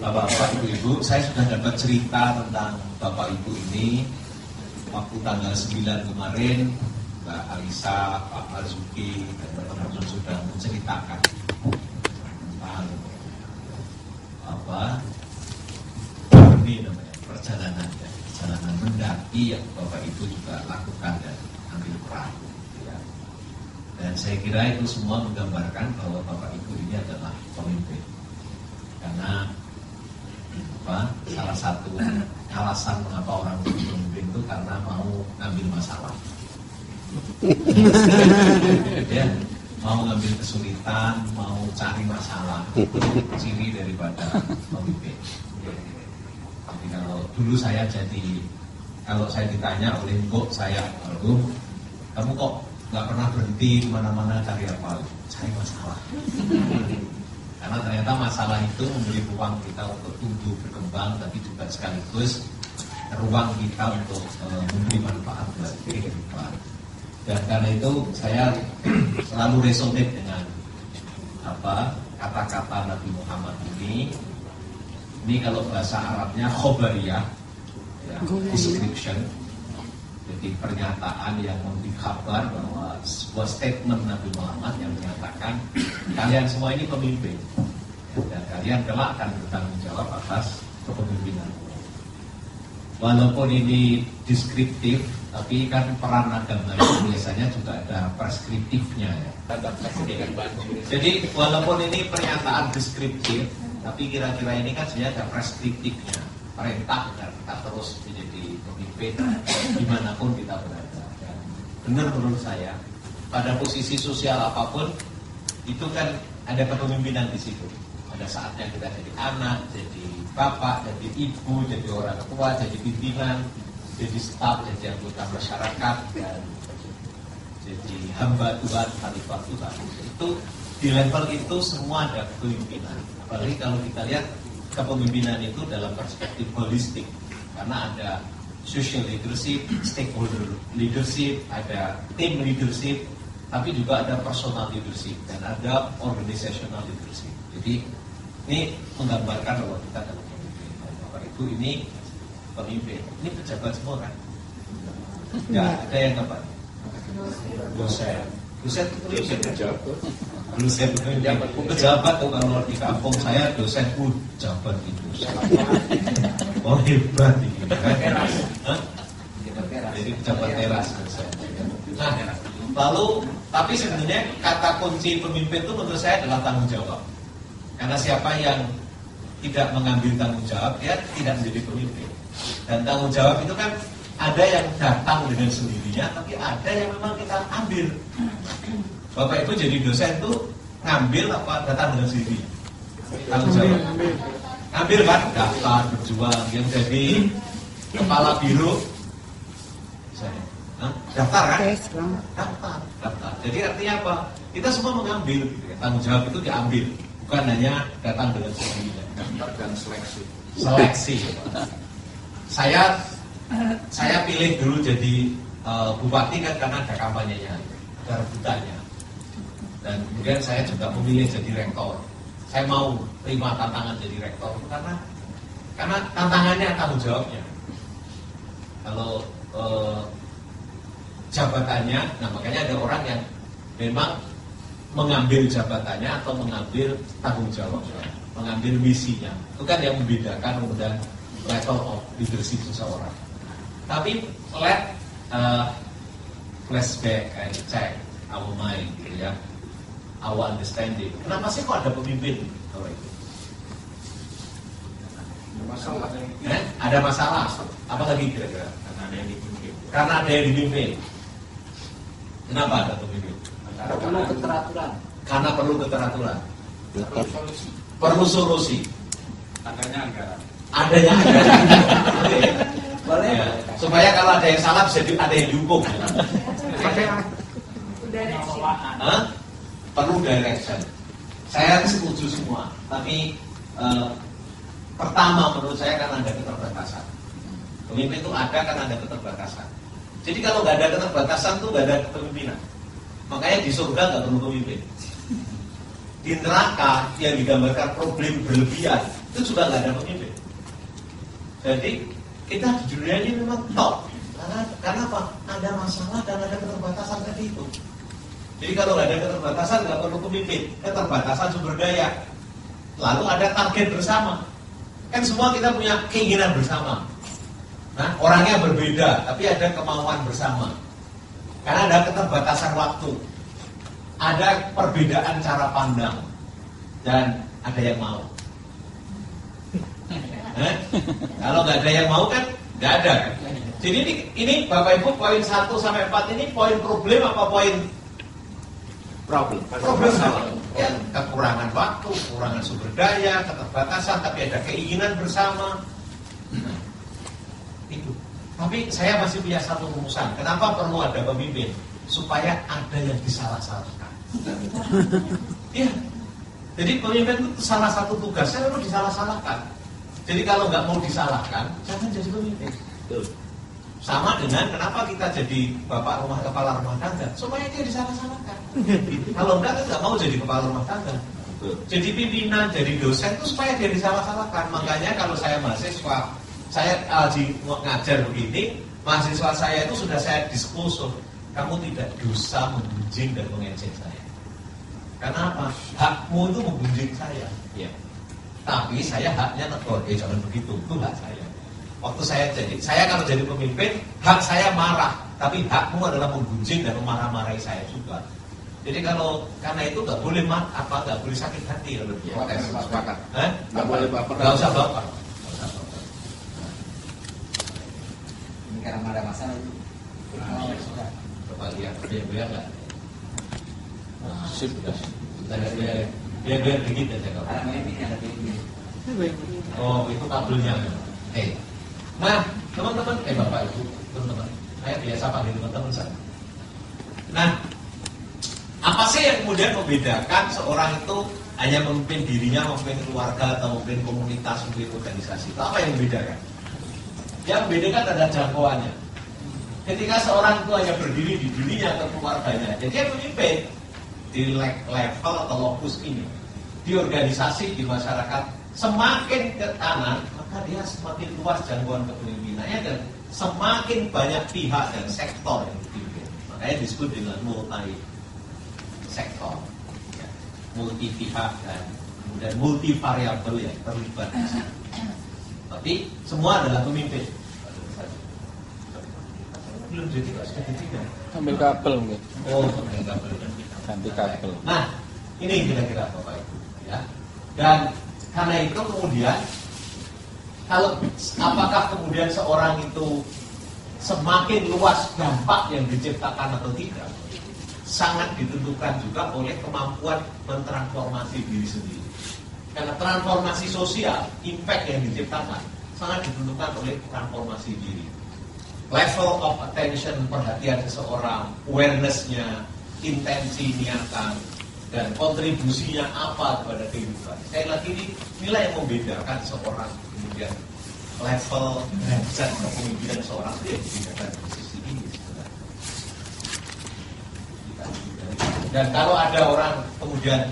Bapak-bapak, ibu-ibu, saya sudah dapat cerita tentang Bapak Ibu ini waktu tanggal 9 kemarin. Mbak Alisa, Pak Marzuki, dan teman-teman sudah menceritakan tentang ini namanya perjalanan mendaki yang Bapak Ibu juga lakukan dan ambil peran. Ya. Dan saya kira itu semua menggambarkan bahwa Bapak Ibu ini adalah pemimpin. Karena salah satu alasan mengapa orang pemimpin itu karena mau ngambil masalah. Ya, mau ngambil kesulitan, mau cari masalah, itu ciri daripada pemimpin. Jadi kalau saya ditanya oleh mbok saya, kamu kok nggak pernah berhenti kemana-mana cari apa? Cari masalah. Karena ternyata masalah itu memberi ruang kita untuk tumbuh berkembang, tapi juga sekaligus ruang kita untuk memberi manfaat buat kehidupan. Dan karena itu saya selalu resonate dengan kata-kata Nabi Muhammad ini. Ini kalau bahasa Arabnya khobariyah, ya, description. Jadi pernyataan yang memberi kabar bahwa sebuah statement Nabi Muhammad yang menyatakan kalian semua ini pemimpin, ya, dan kalian kelak akan bertanggung jawab atas kepemimpinan. Walaupun ini deskriptif, tapi kan peran agama itu biasanya juga ada preskriptifnya, ya. Jadi walaupun ini pernyataan deskriptif, tapi kira-kira ini kan sebenarnya ada preskriptifnya, perintah agar kita terus menjadi pemimpin dimanapun kita berada. Dan benar menurut saya, pada posisi sosial apapun itu kan ada kepemimpinan di situ. Pada saatnya kita jadi anak, jadi bapak, jadi ibu, jadi orang tua, jadi pimpinan, jadi staf, jadi anggota masyarakat, dan jadi hamba Tuhan, khalifah Tuhan. Itu di level itu semua ada kepemimpinan. Apalagi kalau kita lihat kepemimpinan itu dalam perspektif holistik, karena ada social leadership, stakeholder leadership, ada team leadership, tapi juga ada personal leadership dan ada organizational leadership. Jadi ini menggambarkan bahwa kita adalah pemimpin. Bapak Ibu ini pemimpin. Ini pejabat semua kan? Ya, ada yang apa? Dosen. Dosen itu pejabat. Dosen pejabat tuh kalau di kampung saya dosen pejabat itu. Oh hebat ini kan? Jadi pejabat teras dosen. Nah, lalu tapi sebenarnya kata kunci pemimpin itu menurut saya adalah tanggung jawab. Karena siapa yang tidak mengambil tanggung jawab, dia tidak menjadi pemimpin. Dan tanggung jawab itu kan ada yang datang dengan sendirinya, tapi ada yang memang kita ambil. Bapak Ibu jadi dosen itu ngambil apa datang dengan sendirinya? Tanggung jawab. Ngambil kan, daftar, berjuang. Yang jadi kepala biro, daftar kan? Daftar. Jadi artinya apa? Kita semua mengambil. Tanggung jawab itu diambil. Bukan hanya datang dengan sendirinya. Daftar dan seleksi. Saya pilih dulu jadi bupati kan karena ada kampanyenya, ada rebutannya. Dan kemudian saya juga memilih jadi rektor. Saya mau terima tantangan jadi rektor karena tantangannya tanggung jawabnya. Kalau jabatannya, nah makanya ada orang yang memang mengambil jabatannya atau mengambil tanggung jawabnya, mengambil misinya. Itu kan yang membedakan kemudian level of leadership seseorang. Tapi let flashback and check our mind, gitu ya, our understanding. Kenapa sih kok ada pemimpin? Kalau itu masalah. Ada masalah. Apa lagi kira-kira? Karena ada yang dipimpin. Kenapa ada pemimpin? Perlu keteraturan. Karena perlu keteraturan. Perlu solusi. Adanya anggaran. Boleh. Ya. Supaya kalau ada yang salah bisa ada yang dihukum. Perlu direction. Saya setuju semua. Tapi pertama menurut saya kan ada keterbatasan. Pemimpin itu ada kan ada keterbatasan. Jadi kalau nggak ada keterbatasan tuh nggak ada kepemimpinan. Makanya di surga nggak perlu pemimpin. Di neraka yang digambarkan problem berlebihan, itu juga nggak ada pemimpin. Jadi kita di dunia ini memang top. Karena apa? Ada masalah dan ada keterbatasan tadi itu. Jadi kalau nggak ada keterbatasan nggak perlu pemimpin, keterbatasan sumber daya. Lalu ada target bersama. Kan semua kita punya keinginan bersama. Nah, orangnya berbeda, tapi ada kemauan bersama. Karena ada keterbatasan waktu, ada perbedaan cara pandang, dan ada yang mau. Kalau nggak ada yang mau kan nggak ada. Jadi ini Bapak Ibu poin 1 sampai 4 ini poin problem apa poin problem? Problem sama. Ya, kekurangan waktu, kekurangan sumber daya, keterbatasan, tapi ada keinginan bersama. Itu. Tapi saya masih punya satu rumusan. Kenapa perlu ada pemimpin? Supaya ada yang disalah-salahkan. Iya. Jadi pemimpin itu salah satu tugasnya perlu disalah-salahkan. Jadi kalau nggak mau disalahkan, jangan jadi pemimpin. Sama dengan kenapa kita jadi bapak rumah kepala rumah tangga, supaya dia disalah-salahkan. Kalau enggak kan nggak mau jadi kepala rumah tangga. Jadi pimpinan, jadi dosen itu supaya dia disalah-salahkan. Makanya kalau saya mahasiswa, saya ngajar begini, mahasiswa saya itu sudah saya diskursus, kamu tidak dosa menggunjing dan mengejek saya. Karena apa? Hakmu itu menggunjing saya. Ya. Tapi saya haknya tegur, jangan begitu, itu hak saya. Waktu saya kalau jadi pemimpin, hak saya marah, tapi hakmu adalah menggunjing dan memarah-marahi saya juga. Jadi karena itu nggak boleh nggak boleh sakit hati kalau dia. Sepakat. Nggak boleh baper. Nggak usah baper. Ini karena ada masalah itu. Coba lihat, biar nggak. Sip. Biar dikit aja kalau. Ada ini ada ini. Oh, itu kabelnya. Nah, teman-teman, Bapak Ibu, teman-teman, saya biasa panggil teman-teman saya. Nah, apa sih yang kemudian membedakan seorang itu hanya memimpin dirinya, memimpin keluarga, atau memimpin komunitas, memimpin organisasi? Itu apa yang membedakan? Yang membedakan adalah jangkauannya. Ketika seorang itu hanya berdiri di dirinya atau keluarganya, jadi dia memimpin di level atau lokus ini, di organisasi, di masyarakat. Semakin ke kanan, maka dia semakin luas jangkauan kepemimpinannya dan semakin banyak pihak dan sektor yang dipimpin. Makanya disebut dengan multi sektor, ya, multi pihak dan kemudian multi variabel yang terlibat. Tapi semua adalah pemimpin. Belum jadi kok sudah jadi. Ambil kabel mungkin. Oh, ambil kabel. Ganti kabel. Nah, ini kira-kira Bapak Ibu, ya. Dan karena itu kemudian apakah kemudian seorang itu semakin luas dampak yang diciptakan atau tidak, sangat ditentukan juga oleh kemampuan mentransformasi diri sendiri. Karena transformasi sosial, impact yang diciptakan sangat ditentukan oleh transformasi diri. Level of attention, perhatian seseorang, awareness-nya, intensi, niatan, dan kontribusinya apa kepada kehidupan. Sekali lagi inilah yang membedakan seorang, kemudian level derajat kepemimpinan seorang itu yang membedakan di sisi ini sebenarnya. Dan kalau ada orang kemudian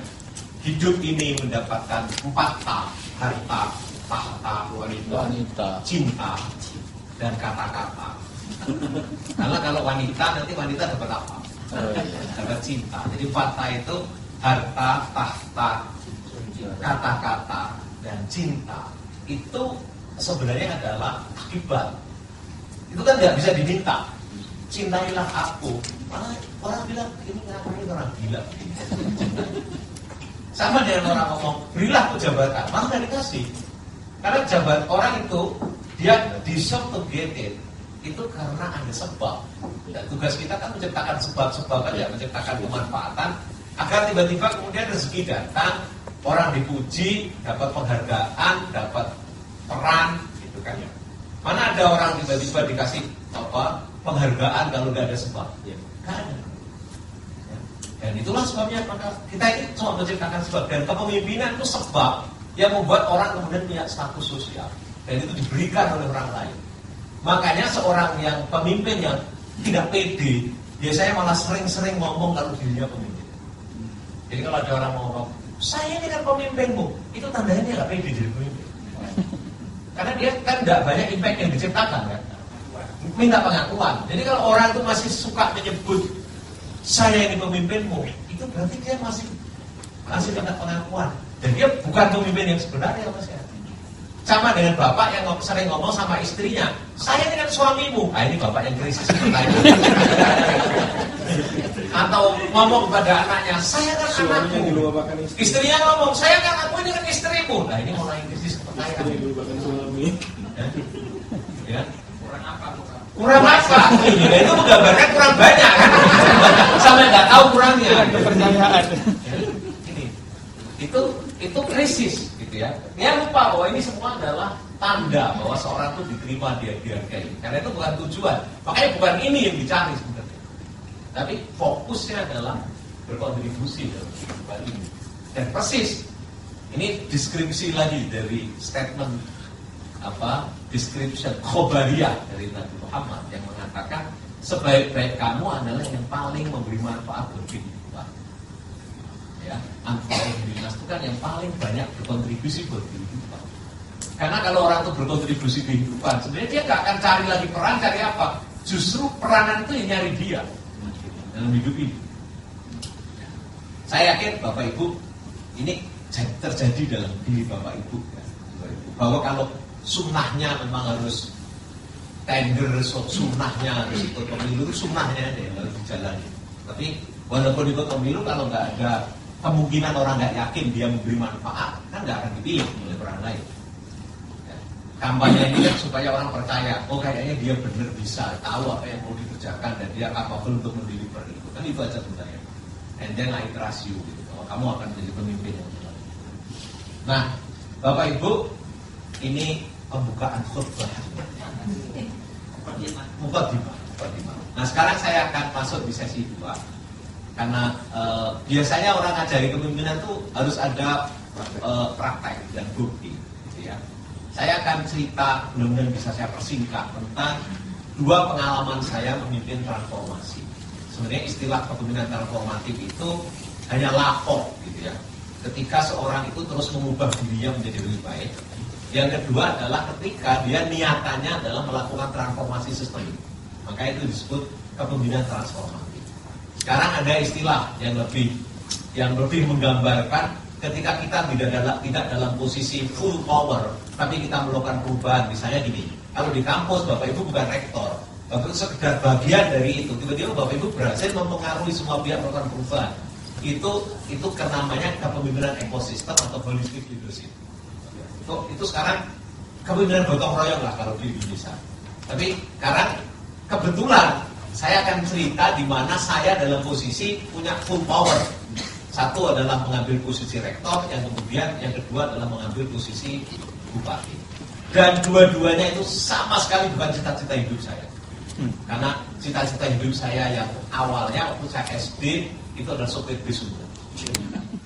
hidup ini mendapatkan 4 T, harta, tahta, wanita, cinta, dan kata-kata. Karena kalau wanita, nanti wanita dapat apa? Dapat cinta. Jadi 4 T itu harta, tahta, kata-kata, dan cinta. Itu sebenarnya adalah akibat. Itu kan nggak bisa diminta. Cintailah aku. Malah orang bilang ini ngapain orang gila. Sama dengan orang ngomong berilah aku jabatan, malah nggak dikasih. Karena jabat orang itu dia deserve to get it. Itu karena ada sebab. Dan tugas kita kan menciptakan sebab-sebab aja, menciptakan kemanfaatan agar tiba-tiba kemudian rezeki datang, orang dipuji, dapat penghargaan, dapat peran, gitu kan ya. Mana ada orang tiba-tiba dikasih penghargaan kalau nggak ada sebab? Ya, nggak ada. Ya. Dan itulah sebabnya maka kita ini cuma menciptakan sebab, dan kepemimpinan itu sebab yang membuat orang kemudian punya status sosial, dan itu diberikan oleh orang lain. Makanya seorang yang pemimpin yang tidak pede, biasanya malah sering-sering ngomong kalau dirinya pemimpin. Jadi kalau ada orang ngomong, saya ini kan pemimpinmu, itu tandanya nggak pede jadi pemimpin. dia kan nggak banyak impact yang diciptakan kan. Minta pengakuan. Jadi kalau orang itu masih suka menyebut saya ini pemimpinmu, itu berarti dia masih minta pengakuan. Dan dia bukan pemimpin yang sebenarnya Mas ya. Sama dengan bapak yang sering ngomong sama istrinya, saya ini kan suamimu. Ini bapak yang krisis. Atau ngomong kepada anaknya, saya kan anakmu. Istrinya ngomong, saya kan aku ini kan istrimu. Nah ini mulai krisis kepercayaan. Ya. Kurang apa? Ya, itu menggambarkan kurang banyak kan? Sampai nggak tahu kurangnya. Kepercayaan. Itu krisis. Ya. Dia lupa bahwa ini semua adalah tanda bahwa seorang itu diterima, dia dihargai. Karena itu bukan tujuan. Makanya bukan ini yang dicari sebenarnya. Tapi fokusnya adalah berkontribusi dalam kehidupan ini. Dan persis ini deskripsi lagi dari statement description khobariyah dari Nabi Muhammad yang mengatakan sebaik-baik kamu adalah yang paling memberi manfaat bagi kehidupan. Ya, dinas itu kan yang paling banyak berkontribusi buat kehidupan. Karena kalau orang itu berkontribusi di kehidupan, sebenarnya dia nggak akan cari lagi peran, cari apa? Justru peranan itu yang nyari dia dalam hidup ini. Saya yakin Bapak Ibu ini terjadi dalam diri Bapak Ibu, ya, bahwa kalau sunnahnya memang harus tender, sunnahnya harus ikut pemilu, sunnahnya ada yang harus dijalani. Tapi walaupun ikut pemilu, kalau nggak ada kemungkinan orang nggak yakin dia memberi manfaat, kan nggak akan dipilih oleh orang lain. Ya. Kampanye ini kan supaya orang percaya, oh kayaknya dia benar bisa, tahu apa yang mau dikerjakan dan dia capable untuk mendeliver itu. Kan itu aja sebenarnya. And then I trust you, gitu. Oh, kamu akan menjadi pemimpin yang benar. Nah, Bapak Ibu, ini pembukaan khutbah. Mukadimah. Nah, sekarang saya akan masuk di sesi 2. Karena biasanya orang ngajari kepemimpinan itu harus ada praktek dan bukti, gitu ya. Saya akan cerita, mudah-mudahan bisa saya persingkat tentang 2 pengalaman saya memimpin transformasi. Sebenarnya istilah kepemimpinan transformatif itu hanya lapor, gitu ya. Ketika seorang itu terus mengubah dirinya menjadi lebih baik. Yang kedua adalah ketika dia niatannya adalah melakukan transformasi sistem. Maka itu disebut kepemimpinan transformatif. Sekarang ada istilah yang lebih menggambarkan ketika kita tidak dalam posisi full power, tapi kita melakukan perubahan. Misalnya gini, kalau di kampus Bapak Ibu bukan rektor, Bapak Ibu sekedar bagian dari itu. Tiba-tiba Bapak Ibu berhasil mempengaruhi semua pihak melakukan perubahan. Itu namanya kepemimpinan ekosistem atau holistic leadership. Itu sekarang kepemimpinan gotong royong lah kalau di Indonesia. Tapi sekarang kebetulan saya akan cerita di mana saya dalam posisi punya full power. Satu adalah mengambil posisi rektor, yang kedua adalah mengambil posisi bupati. Dan dua-duanya itu sama sekali bukan cita-cita hidup saya. Karena cita-cita hidup saya yang awalnya waktu saya SD itu adalah sopir bis umum.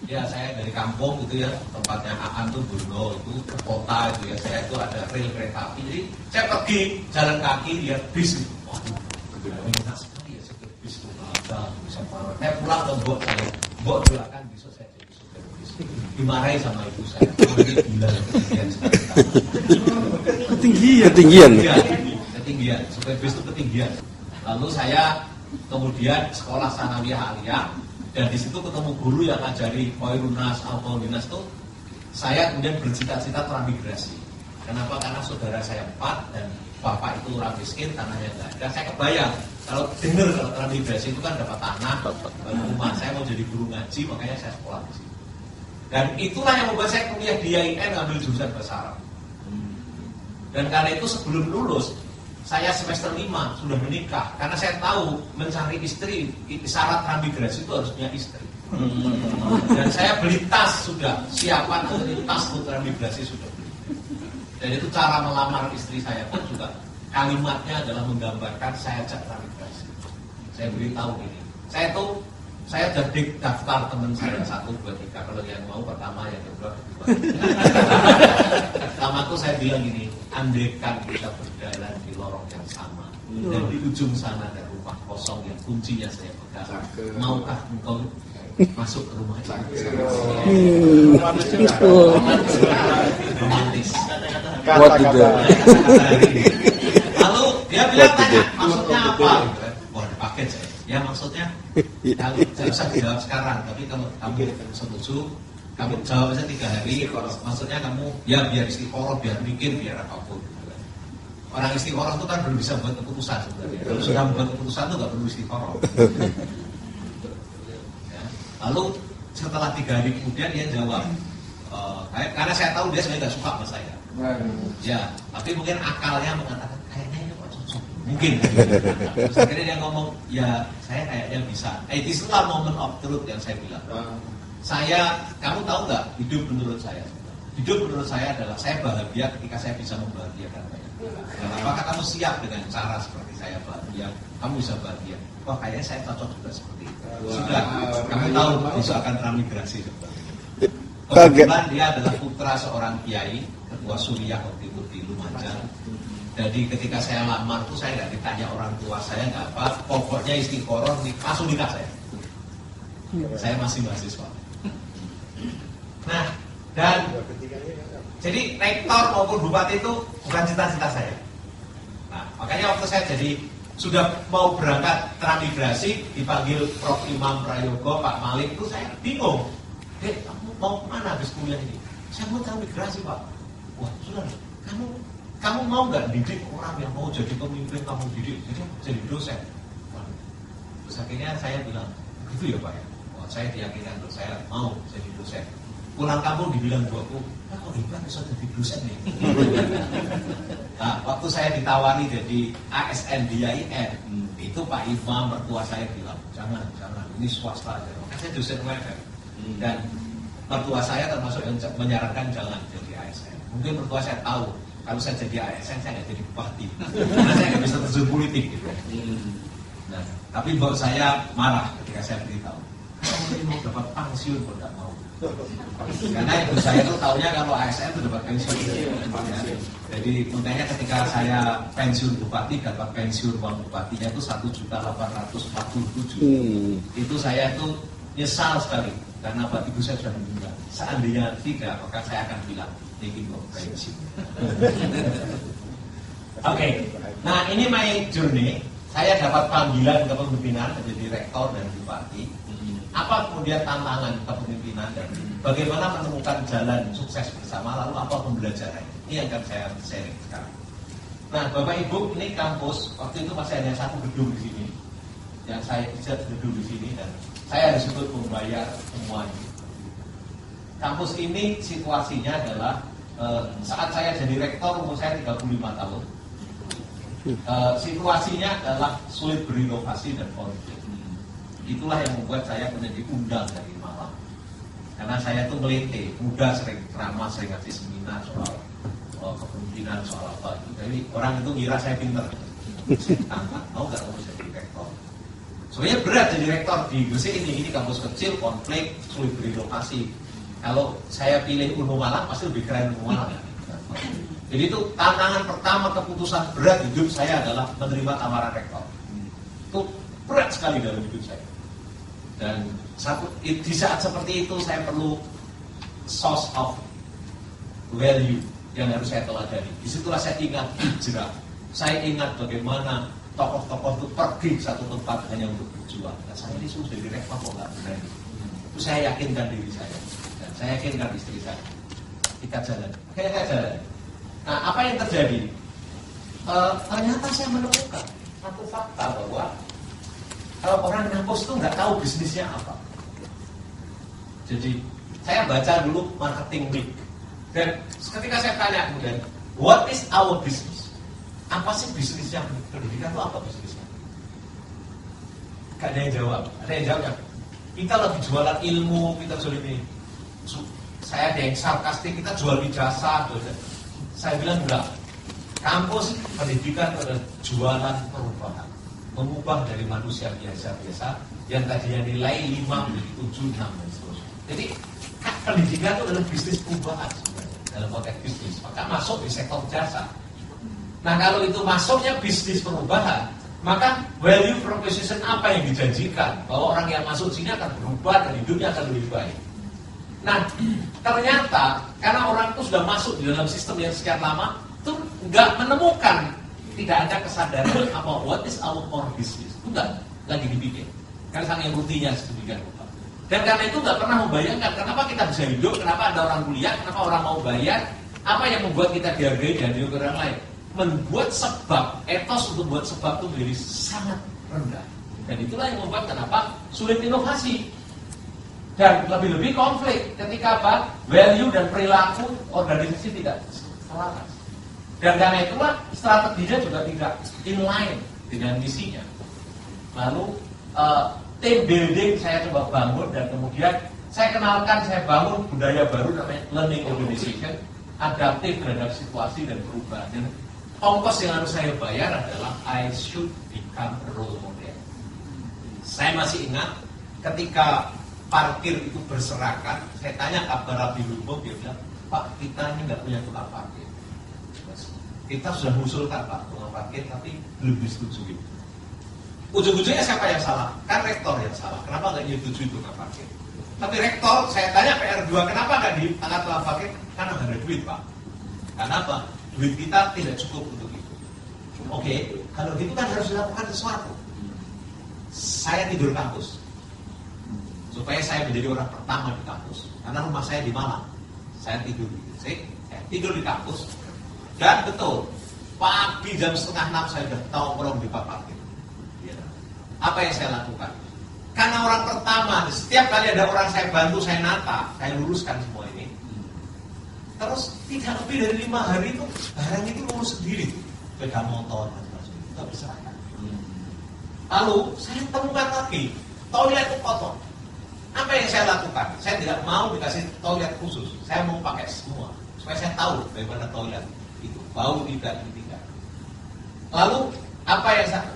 Ya, saya dari kampung gitu ya, tempatnya Aan tuh Burno, itu ke kota itu ya, saya itu ada rel kereta api. Jadi saya pergi jalan kaki lihat bis itu. Enak sekali ya supir bis itu, bisa parah. Saya pulang ke mbok doakan besok saya jadi supir bis. Dimarahi sama ibu saya, ini gila ketinggian, supir bis itu ketinggian. Lalu saya kemudian sekolah sanawiyah aliyah, dan di situ ketemu guru yang ngajari Koirunas, Alkoholinas itu. Saya kemudian bercita-cita transmigrasi. Kenapa? Karena saudara saya 4 dan bapak itu orang miskin, tanahnya nggak ada. Saya kebayang kalau dengar kalau transmigrasi itu kan dapat tanah, bangun rumah. Saya mau jadi guru ngaji, makanya saya sekolah di sini. Dan itulah yang membuat saya kuliah di IAIN ngambil jurusan bahasa Arab. Dan karena itu sebelum lulus, saya semester 5 sudah menikah. Karena saya tahu mencari istri, syarat transmigrasi itu harus punya istri. Dan saya beli tas sudah, siapan untuk tas untuk transmigrasi sudah beli. Dan itu cara melamar istri saya pun juga kalimatnya adalah menggambarkan saya ajak transmigrasi. Saya beritahu ini. Saya jadi daftar teman saya 1, 2, 3. Kalau yang mau pertama, yang kedua. Pertama tuh saya bilang gini, andaikan kita berjalan di lorong yang sama dan di ujung sana ada rumah kosong yang kuncinya saya pegang. Maukah engkau masuk ke rumah itu. Romantis. What to do? Lalu dia bilang tanya, maksudnya apa? Wah, dipakai saya. Ya maksudnya, kalau saya usah dijawab sekarang, tapi kalau kamu setuju, kamu jawab aja 3 hari. Maksudnya kamu, ya biar istiqoroh, biar mikir, biar apapun. Orang istiqoroh itu kan belum bisa buat keputusan sebenarnya. Kalau sudah membuat keputusan itu nggak perlu istiqoroh. Ya. Lalu setelah 3 hari kemudian dia jawab, karena saya tahu dia sebenarnya nggak suka sama saya. Ya, tapi mungkin akalnya mengatakan kayaknya ini kok cocok. Mungkin. Terus akhirnya dia ngomong, ya saya kayaknya bisa. Itulah moment of truth yang saya bilang. Kamu tahu nggak hidup menurut saya? Hidup menurut saya adalah saya bahagia ketika saya bisa membahagiakan banyak. Dan apakah kamu siap dengan cara seperti saya bahagia? Kamu bisa bahagia. Wah, kayaknya saya cocok juga seperti itu. Sudah, kamu tahu besok akan transmigrasi. Kebetulan dia adalah putra seorang kiai, ketua Suriah waktu itu di Lumajang. Jadi ketika saya lamar tuh saya nggak ditanya orang tua saya nggak apa, pokoknya istiqoroh langsung nikah saya. Saya masih mahasiswa. Nah, dan jadi rektor maupun bupati itu bukan cita-cita saya. Nah, makanya waktu saya jadi sudah mau berangkat transmigrasi, dipanggil Prof. Imam Prayogo, Pak Malik, itu saya bingung. Kamu mau kemana habis kuliah ini? Saya mau transmigrasi, Pak. Wah, sudah. Kamu mau nggak didik orang yang mau jadi pemimpin, kamu didik jadi dosen? Wah. Terus akhirnya saya bilang, gitu ya Pak ya. Wah, saya diyakinkan untuk saya mau jadi dosen. Pulang kampung dibilang buatku, kok hebat bisa jadi dosen nih. Nah, waktu saya ditawari jadi ASN di IAIN, itu Pak Imam mertua saya bilang, jangan, ini swasta aja. Makanya saya dosen UMM. Dan mertua saya termasuk yang menyarankan jangan jadi ASN. Mungkin mertua saya tahu, kalau saya jadi ASN saya nggak jadi bupati, karena saya nggak bisa terjun politik. Gitu. Nah, tapi bapak saya marah ketika saya beritahu, kamu ini mau dapat pensiun kok nggak mau. Karena ibu saya tuh taunya kalau ASN itu dapat pensiun. Ya. Jadi makanya ketika saya pensiun bupati dapat pensiun uang bupatinya itu 1.847.000. Itu saya tuh nyesal sekali karena bapak ibu saya sudah meninggal. Seandainya tidak, maka saya akan bilang ini kok pensiun. Oke. Nah ini my journey. Saya dapat panggilan kepemimpinan menjadi rektor dan bupati. Apa kemudian tantangan kepemimpinan dan bagaimana menemukan jalan sukses bersama, lalu apa pembelajaran? Ini yang akan saya sharing sekarang. Nah, Bapak Ibu, ini kampus waktu itu masih hanya satu gedung di sini, yang saya bisa gedung di sini dan saya harus ikut membayar semuanya. Kampus ini situasinya adalah saat saya jadi rektor umur saya 35 tahun. Situasinya adalah sulit berinovasi dan konflik. Itulah yang membuat saya menjadi diundang dari Malang. Karena saya tuh melete, muda sering ceramah, sering ngasih seminar soal kepemimpinan, soal apa. Jadi orang itu ngira saya pinter. Tantang, mau nggak kamu jadi rektor? Sebenarnya berat jadi rektor di Gresik ini kampus kecil, konflik, sulit berinovasi. Kalau saya pilih UNU Malang pasti lebih keren UNU Malang. Jadi itu tantangan pertama keputusan berat hidup saya adalah menerima tawaran rektor. Itu berat sekali dalam hidup saya. Dan di saat seperti itu saya perlu source of value yang harus saya teladani. Disitulah saya ingat hijrah. Saya ingat bagaimana tokoh-tokoh itu pergi ke satu tempat hanya untuk berjuang. Dan saya ini sudah jadi rektor kok nggak berani. Itu saya yakinkan diri saya. Dan saya yakinkan istri saya. Kita jalan. Kita jalan. Nah, apa yang terjadi? Ternyata saya menemukan satu fakta bahwa orang kampus itu nggak tahu bisnisnya apa. Jadi saya baca dulu marketing week dan ketika saya tanya kemudian, what is our business? Apa sih bisnisnya? Pendidikan itu apa bisnisnya? Gak ada yang jawab. Ada yang jawab. Kita lagi jualan ilmu, kita jual ini. Saya ada yang sarkastik, kita jual ijazah. Saya bilang enggak. Kampus pendidikan adalah jualan perubahan. Mengubah dari manusia biasa-biasa yang tadinya nilai 5 menjadi 7, 6 dan seterusnya. Jadi pendidikan itu adalah bisnis perubahan sebenarnya dalam konteks bisnis. Maka masuk di sektor jasa. Nah kalau itu masuknya bisnis perubahan, Maka value proposition apa yang dijanjikan bahwa orang yang masuk sini akan berubah dan hidupnya akan lebih baik. Nah, ternyata karena orang itu sudah masuk di dalam sistem yang sekian lama, itu nggak menemukan, tidak ada kesadaran apa what is our core business. Itu nggak lagi dipikir. Karena saking rutinnya sedemikian rupa. Dan karena itu nggak pernah membayangkan kenapa kita bisa hidup, kenapa ada orang kuliah, kenapa orang mau bayar, apa yang membuat kita dihargai dan dihargai orang lain. Membuat sebab, etos untuk membuat sebab itu menjadi sangat rendah. Dan itulah yang membuat kenapa sulit inovasi. Dan lebih-lebih konflik ketika apa? Value dan perilaku organisasi tidak selaras. Dan karena itulah strateginya juga tidak inline dengan misinya. Lalu team building saya coba bangun dan kemudian saya kenalkan, saya bangun budaya baru namanya learning organization, adaptif terhadap situasi dan perubahan. Dan ongkos yang harus saya bayar adalah I should become a role model. Saya masih ingat ketika parkir itu berserakan, saya tanya kabar Rabi Lumbo, dia bilang, Pak, kita ini nggak punya tukang parkir. Kita sudah mengusulkan Pak tukang parkir, tapi belum disetujui. Ujung-ujungnya siapa yang salah? Kan rektor yang salah. Kenapa nggak disetujui tukang parkir? Tapi rektor, saya tanya PR2, kenapa nggak diangkat tukang parkir? Karena nggak ada duit Pak. Karena apa? Duit kita tidak cukup untuk itu. Oke, kalau gitu kan harus dilakukan sesuatu. Saya tidur kampus supaya saya menjadi orang pertama di kampus. Karena rumah saya di Malang. Saya tidur di kampus. Dan betul, pagi jam 5:30 saya sudah nongkrong di parkir. Apa yang saya lakukan? Karena orang pertama, setiap kali ada orang saya bantu, saya nata, saya luruskan semua ini. Terus tidak lebih dari 5 hari itu barang itu ngurus sendiri, sepeda motor macam-macam, kita berserahkan. Lalu saya temukan lagi toilet itu kotor. Apa yang saya lakukan? Saya tidak mau dikasih toilet khusus, saya mau pakai semua supaya saya tahu bagaimana toilet itu bau tidak. Lalu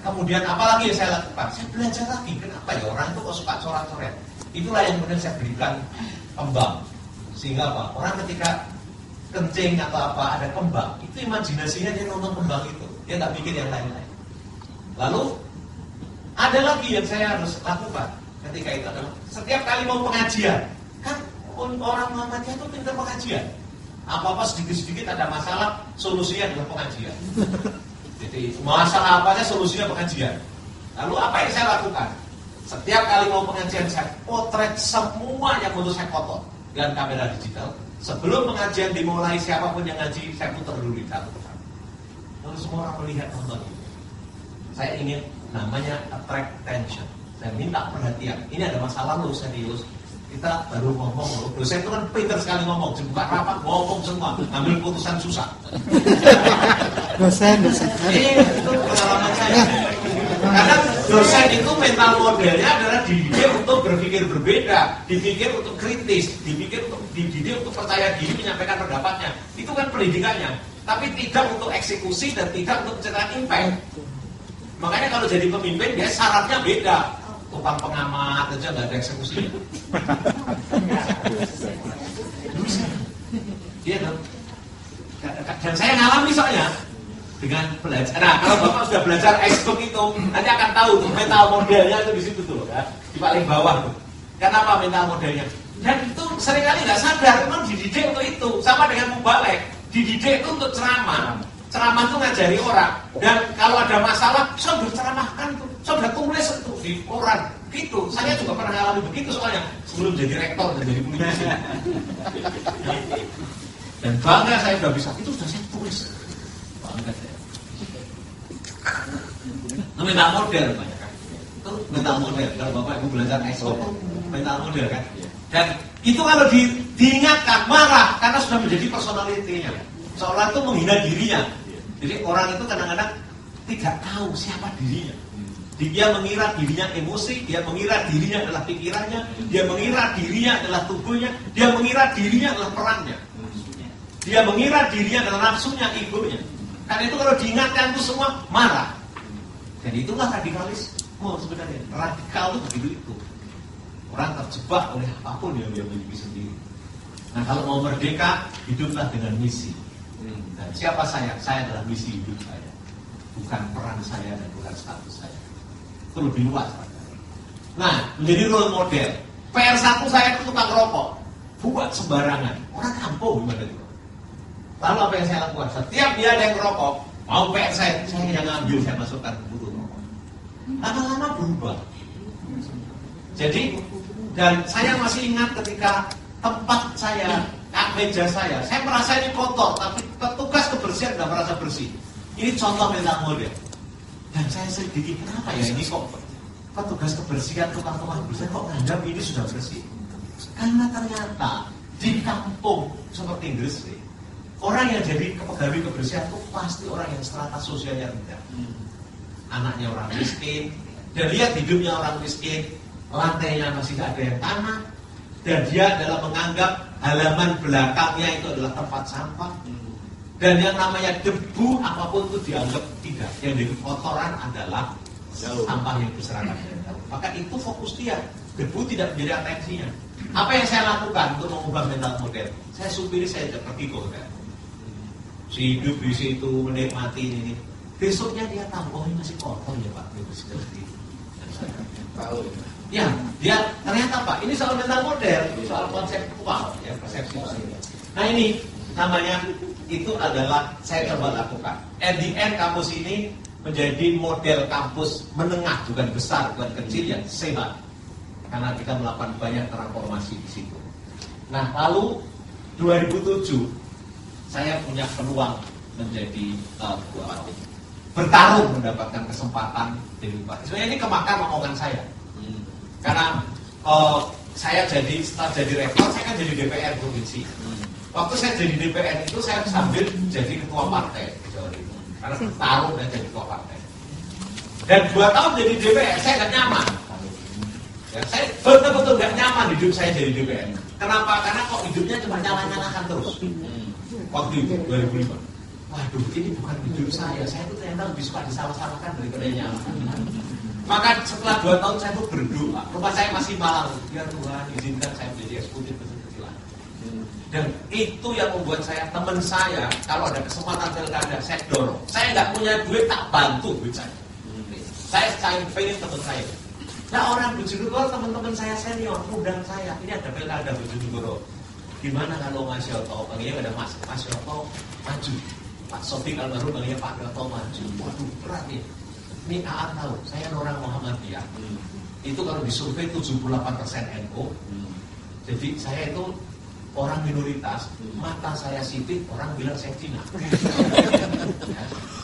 kemudian apalagi yang saya lakukan? Saya belajar lagi. Kenapa ya orang itu kok suka coret-coret? Itulah yang kemudian saya berikan kembang. Sehingga apa? Orang ketika kencing atau apa ada kembang, itu imajinasinya dia nonton kembang itu. Dia nggak pikir yang lain-lain. Lalu ada lagi yang saya harus lakukan ketika itu adalah setiap kali mau pengajian, kan orang Muhammadiyah itu pintar pengajian. Apa-apa sedikit-sedikit ada masalah, solusinya adalah pengajian. Jadi masalah apa saja solusinya pengajian. Lalu apa yang saya lakukan? Setiap kali mau pengajian saya potret semua yang menurut saya kotor dengan kamera digital. Sebelum pengajian dimulai siapapun yang ngaji saya putar dulu di satu persatu. Lalu semua orang melihat nonton itu. Saya ingin namanya attract attention. Saya minta perhatian. Ini ada masalah loh serius. Kita baru ngomong loh. Dosen itu kan pintar sekali ngomong. Dibuka rapat ngomong semua. Ambil putusan susah. Dosen. Itu pengalaman saya. Karena dosen itu mental modelnya adalah dididik untuk berpikir berbeda, dididik untuk kritis, dididik untuk percaya diri menyampaikan pendapatnya. Itu kan pendidikannya. Tapi tidak untuk eksekusi dan tidak untuk menciptakan impact. Makanya kalau jadi pemimpin dia syaratnya beda. Tukang pengamat aja nggak ada eksekusinya. Iya dong. Dan saya ngalami soalnya dengan belajar. Nah, kalau Bapak sudah belajar Xbox itu, nanti akan tahu tuh mental modelnya itu di situ tuh, ya, di paling bawah tuh. Kenapa mental modelnya? Dan itu seringkali nggak sadar, memang dididik untuk itu. Sama dengan mubalek, dididik itu untuk ceramah. Ceramah itu ngajari orang. Dan kalau ada masalah, saya udah ceramahkan tuh, saya udah tulis itu di koran. Gitu. Saya juga pernah ngalami begitu soalnya sebelum jadi rektor dan jadi politisi. Dan bangga saya sudah bisa. Itu sudah saya tulis. Bangga saya. Itu mental model banyak kan. Itu mental model. Kalau Bapak Ibu belajar ESO itu mental model kan. Dan itu kalau diingatkan marah karena sudah menjadi personalitinya. Seolah itu menghina dirinya. Jadi orang itu kadang-kadang tidak tahu siapa dirinya. Dia mengira dirinya emosi, dia mengira dirinya adalah pikirannya, dia mengira dirinya adalah tubuhnya, dia mengira dirinya adalah perannya. Dia mengira dirinya adalah nafsunya, egonya. Karena itu kalau diingatkan itu semua marah. Dan itulah radikalisme sebenarnya. Radikal itu begitu itu. Orang terjebak oleh apapun yang dia miliki sendiri. Nah kalau mau merdeka, hiduplah dengan misi. Dan siapa saya? Saya adalah misi hidup saya. bukan peran saya dan bukan status saya. Itu lebih luas. Nah, menjadi role model. PR1 saya itu tukang rokok, buat sembarangan. Orang kampung gimana itu? Lalu apa yang saya lakukan? Setiap dia ada yang rokok, mau PR saya yang ngambil, saya masukkan ke butut rokok. Lama-lama berubah. Jadi, dan saya masih ingat ketika tempat saya, meja saya merasa ini kotor, tapi petugas kebersihan nggak merasa bersih. Ini contoh mental model. Dan saya sedikit, kenapa ya ini kok petugas kebersihan, tukang-tukang kebersihan kok nganggap ini sudah bersih? Karena ternyata di kampung seperti Gresik, orang yang jadi pegawai kebersihan itu pasti orang yang strata sosialnya rendah. Anaknya orang miskin, dan lihat hidupnya orang miskin, lantainya masih tidak ada yang tanah, dan dia adalah menganggap halaman belakangnya itu adalah tempat sampah. Dan yang namanya debu apapun itu dianggap tidak. Yang jadi kotoran adalah sampah yang berserakan. Maka itu fokus dia. Debu tidak menjadi atensinya. Apa yang saya lakukan untuk mengubah mental model? Saya supiri, saya pergi ke hotel. Si hidup di situ menikmati ini. Besoknya dia tahu, oh ini masih kotor ya Pak. Tahu. Ya, dia ternyata Pak, ini soal mental model, soal konseptual, ya persepsi. Nah ini namanya, itu adalah saya coba lakukan. At the end kampus ini menjadi model kampus menengah, bukan besar, bukan kecil, yang sehat. Karena kita melakukan banyak transformasi di situ. Nah lalu 2007 saya punya peluang menjadi bupati, bertarung mendapatkan kesempatan jadi bupati. Sebenarnya ini kemakan omongan saya. Karena saya setelah jadi rektor, saya kan jadi DPR provinsi. Waktu saya jadi DPR itu saya sambil jadi ketua partai di Jawa Timur. Karena bertarung dan jadi ketua partai. Dan 2 tahun jadi DPR, saya nggak nyaman. Ya, saya betul-betul nggak nyaman hidup saya jadi DPR. Kenapa? Karena kok hidupnya cuma nyala-nyalakan terus. Waktu itu 2005. Waduh, ini bukan hidup saya. Saya itu ternyata lebih suka disalah-salahkan daripada nyaman. Maka setelah 2 tahun saya tuh berdoa. Rumah saya masih malang. Ya Tuhan, izinkan saya menjadi eksekutif kecil-kecilan. Dan itu yang membuat saya, teman saya, kalau ada kesempatan pilkada, saya dorong. Saya nggak punya duit, tak bantu duit saya. Saya pengen teman saya. Nah orang Bojonegoro, teman-teman saya senior, undang saya. Ini ada pilkada Bojonegoro. Gimana kalau Mas Yoto? Panggilnya ada Mas Yoto maju. Pak Sofiq almarhum panggilnya Pak Yoto maju. Waduh, berat nih. Ini AA tahu, saya orang Muhammadiyah. Itu kalau disurvei 78% NU. Jadi saya itu orang minoritas, mata saya sipit, orang bilang saya Cina.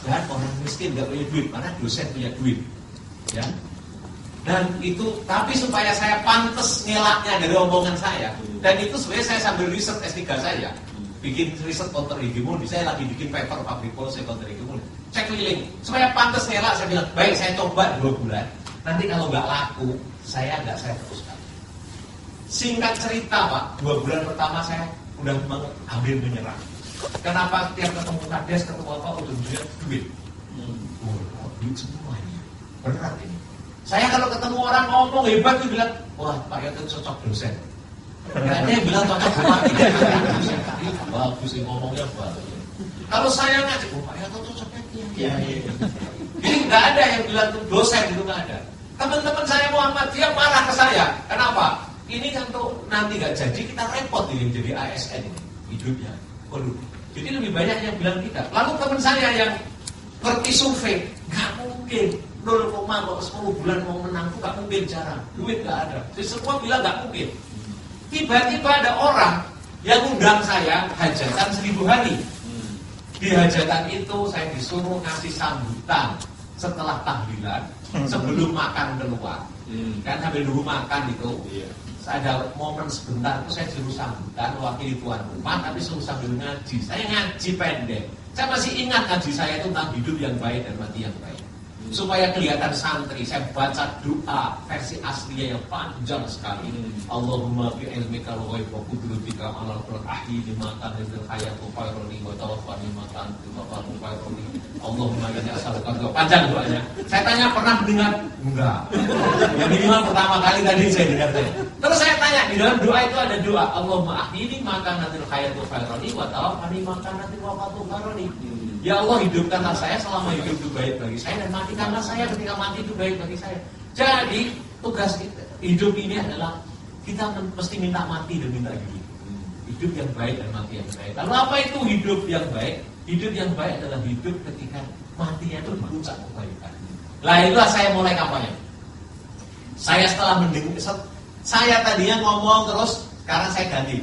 Dan orang miskin nggak punya duit, mana dosen punya duit. Ya. Dan itu, tapi supaya saya pantas ngelaknya dari omongan saya. Dan itu sebenarnya saya sambil riset S3 saya. Bikin riset counter hegemoni, saya lagi bikin paper public policy counter hegemoni. Saya keliling, supaya pantas ngelak, saya bilang, baik saya coba 2 bulan. Nanti kalau nggak laku, saya teruskan. Singkat cerita Pak, 2 bulan pertama saya udah hampir menyerah. Kenapa tiap ketemu kades, ketemu apa, udah duit. Duit semuanya, berat ini. Saya kalau ketemu orang ngomong hebat, dia bilang, wah Pak Yoto cocok dosen. Karena dia bilang cocok bupati. Bagus sih ngomongnya bagus. Kalau saya ngaji, Pak Yoto cocoknya dia. Jadi nggak ada yang bilang dosen, itu nggak ada. Teman-teman saya Muhammadiyah marah ke saya. Kenapa? Ini kan tuh nanti nggak jadi, kita repot ini jadi ASN ini hidupnya. Waduh. Jadi lebih banyak yang bilang tidak. Lalu teman saya yang pergi survei, nggak mungkin 0,10 bulan mau menang itu nggak mungkin, jarang. Duit nggak ada. Jadi semua bilang nggak mungkin. Tiba-tiba ada orang yang undang saya hajatan 1000 hari. Di hajatan itu saya disuruh ngasih sambutan setelah tahlilan, sebelum makan keluar. Kan sambil dulu makan itu. Saya ada momen sebentar itu saya suruh sambutan wakili tuan rumah, tapi suruh sambil ngaji. Saya ngaji pendek. Saya masih ingat ngaji saya itu tentang hidup yang baik dan mati yang baik. Supaya kelihatan santri, saya baca doa versi aslinya yang panjang sekali. Allahumma bi ilmika wa ghaib wa qudratika ala al ahyi lima kan rizal hayat wa khairuni wa tawaffani ma kan wa khairuni. Allahumma inni as'aluka, panjang doanya. Saya tanya pernah mendengar? Enggak. Yang minimal pertama kali tadi saya dengar. Terus saya tanya, di dalam doa itu ada doa Allahumma ahyi lima kan rizal hayat wa khairuni wa tawaffani ma kan wa khairuni. Ya Allah, hidupkanlah saya selama hidup itu baik bagi saya, dan matikanlah saya ketika mati itu baik bagi saya. Jadi tugas hidup ini adalah kita mesti minta mati dan minta hidup. Hidup yang baik dan mati yang baik. Lalu apa itu hidup yang baik? Hidup yang baik adalah hidup ketika matinya itu di puncak kebaikan. Lah itulah saya mulai kampanye. Saya setelah mendengar, saya tadinya ngomong terus, sekarang saya ganti.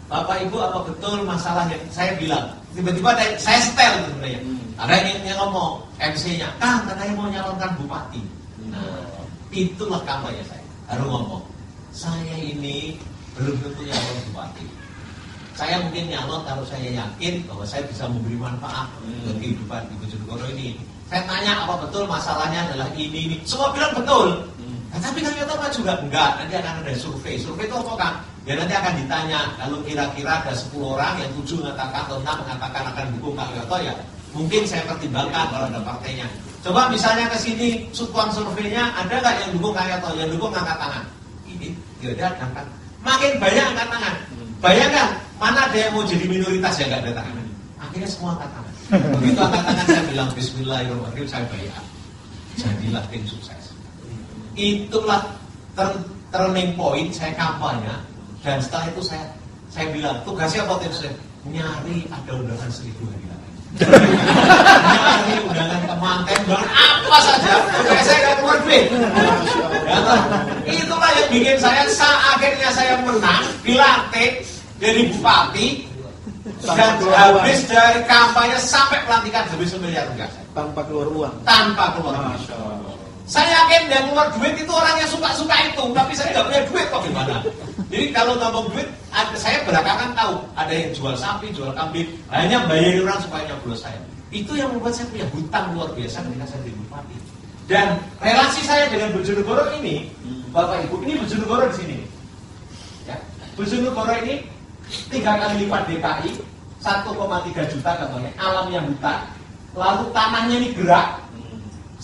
Bapak Ibu, apa betul masalah yang saya bilang? Tiba-tiba saya setel sebenarnya. Ada yang ngomong, MC-nya, katanya mau nyalonkan bupati. Nah, itulah kampanye saya. Harus ngomong, saya ini belum tentu nyalon bupati. Saya mungkin nyalon kalau saya yakin bahwa saya bisa memberi manfaat untuk kehidupan di Bojonegoro ini. Saya tanya apa betul masalahnya adalah ini. Semua bilang betul. Nah, tapi ternyata Pak juga enggak. Nanti akan ada survei. Survei itu apa kan? Ya nanti akan ditanya. Kalau kira-kira ada 10 orang yang 7 mengatakan atau 6 mengatakan akan dukung Pak Wiyoto, ya mungkin saya pertimbangkan kalau ada partainya. Coba misalnya ke sini sukuan surveinya ada nggak yang dukung Pak Wiyoto? Yang dukung angkat tangan. Ini tidak ada angkat. Makin banyak angkat tangan. Bayangkan mana ada yang mau jadi minoritas yang nggak ada tangan. Akhirnya semua angkat tangan. Begitu angkat tangan saya bilang Bismillahirrahmanirrahim, saya bayar. Jadilah tim sukses. Itulah turning point saya kampanye, dan setelah itu saya bilang tugasnya apa tim sukses? Nyari ada undangan 1000 hari lagi. Nyari undangan kemanten, undangan apa saja, supaya saya nggak keluar duit. Itulah yang bikin saya akhirnya saya menang, dilantik jadi bupati, dan habis dari kampanye sampai pelantikan habis 1 miliar rupiah. Tanpa keluar uang. Tanpa keluar uang. Saya yakin yang keluar duit itu orang yang suka-suka itu, tapi saya nggak punya duit kok gimana? Jadi kalau ngomong duit, saya belakangan tahu ada yang jual sapi, jual kambing, hanya bayarin orang supaya nyoblos saya. Itu yang membuat saya punya hutang luar biasa ketika saya jadi bupati. Dan relasi saya dengan Bojonegoro ini, Bapak Ibu, ini Bojonegoro di sini. Ya, Bojonegoro ini 3 kali lipat DKI, 1,3 juta katanya, alamnya hutan, lalu tanahnya ini gerak,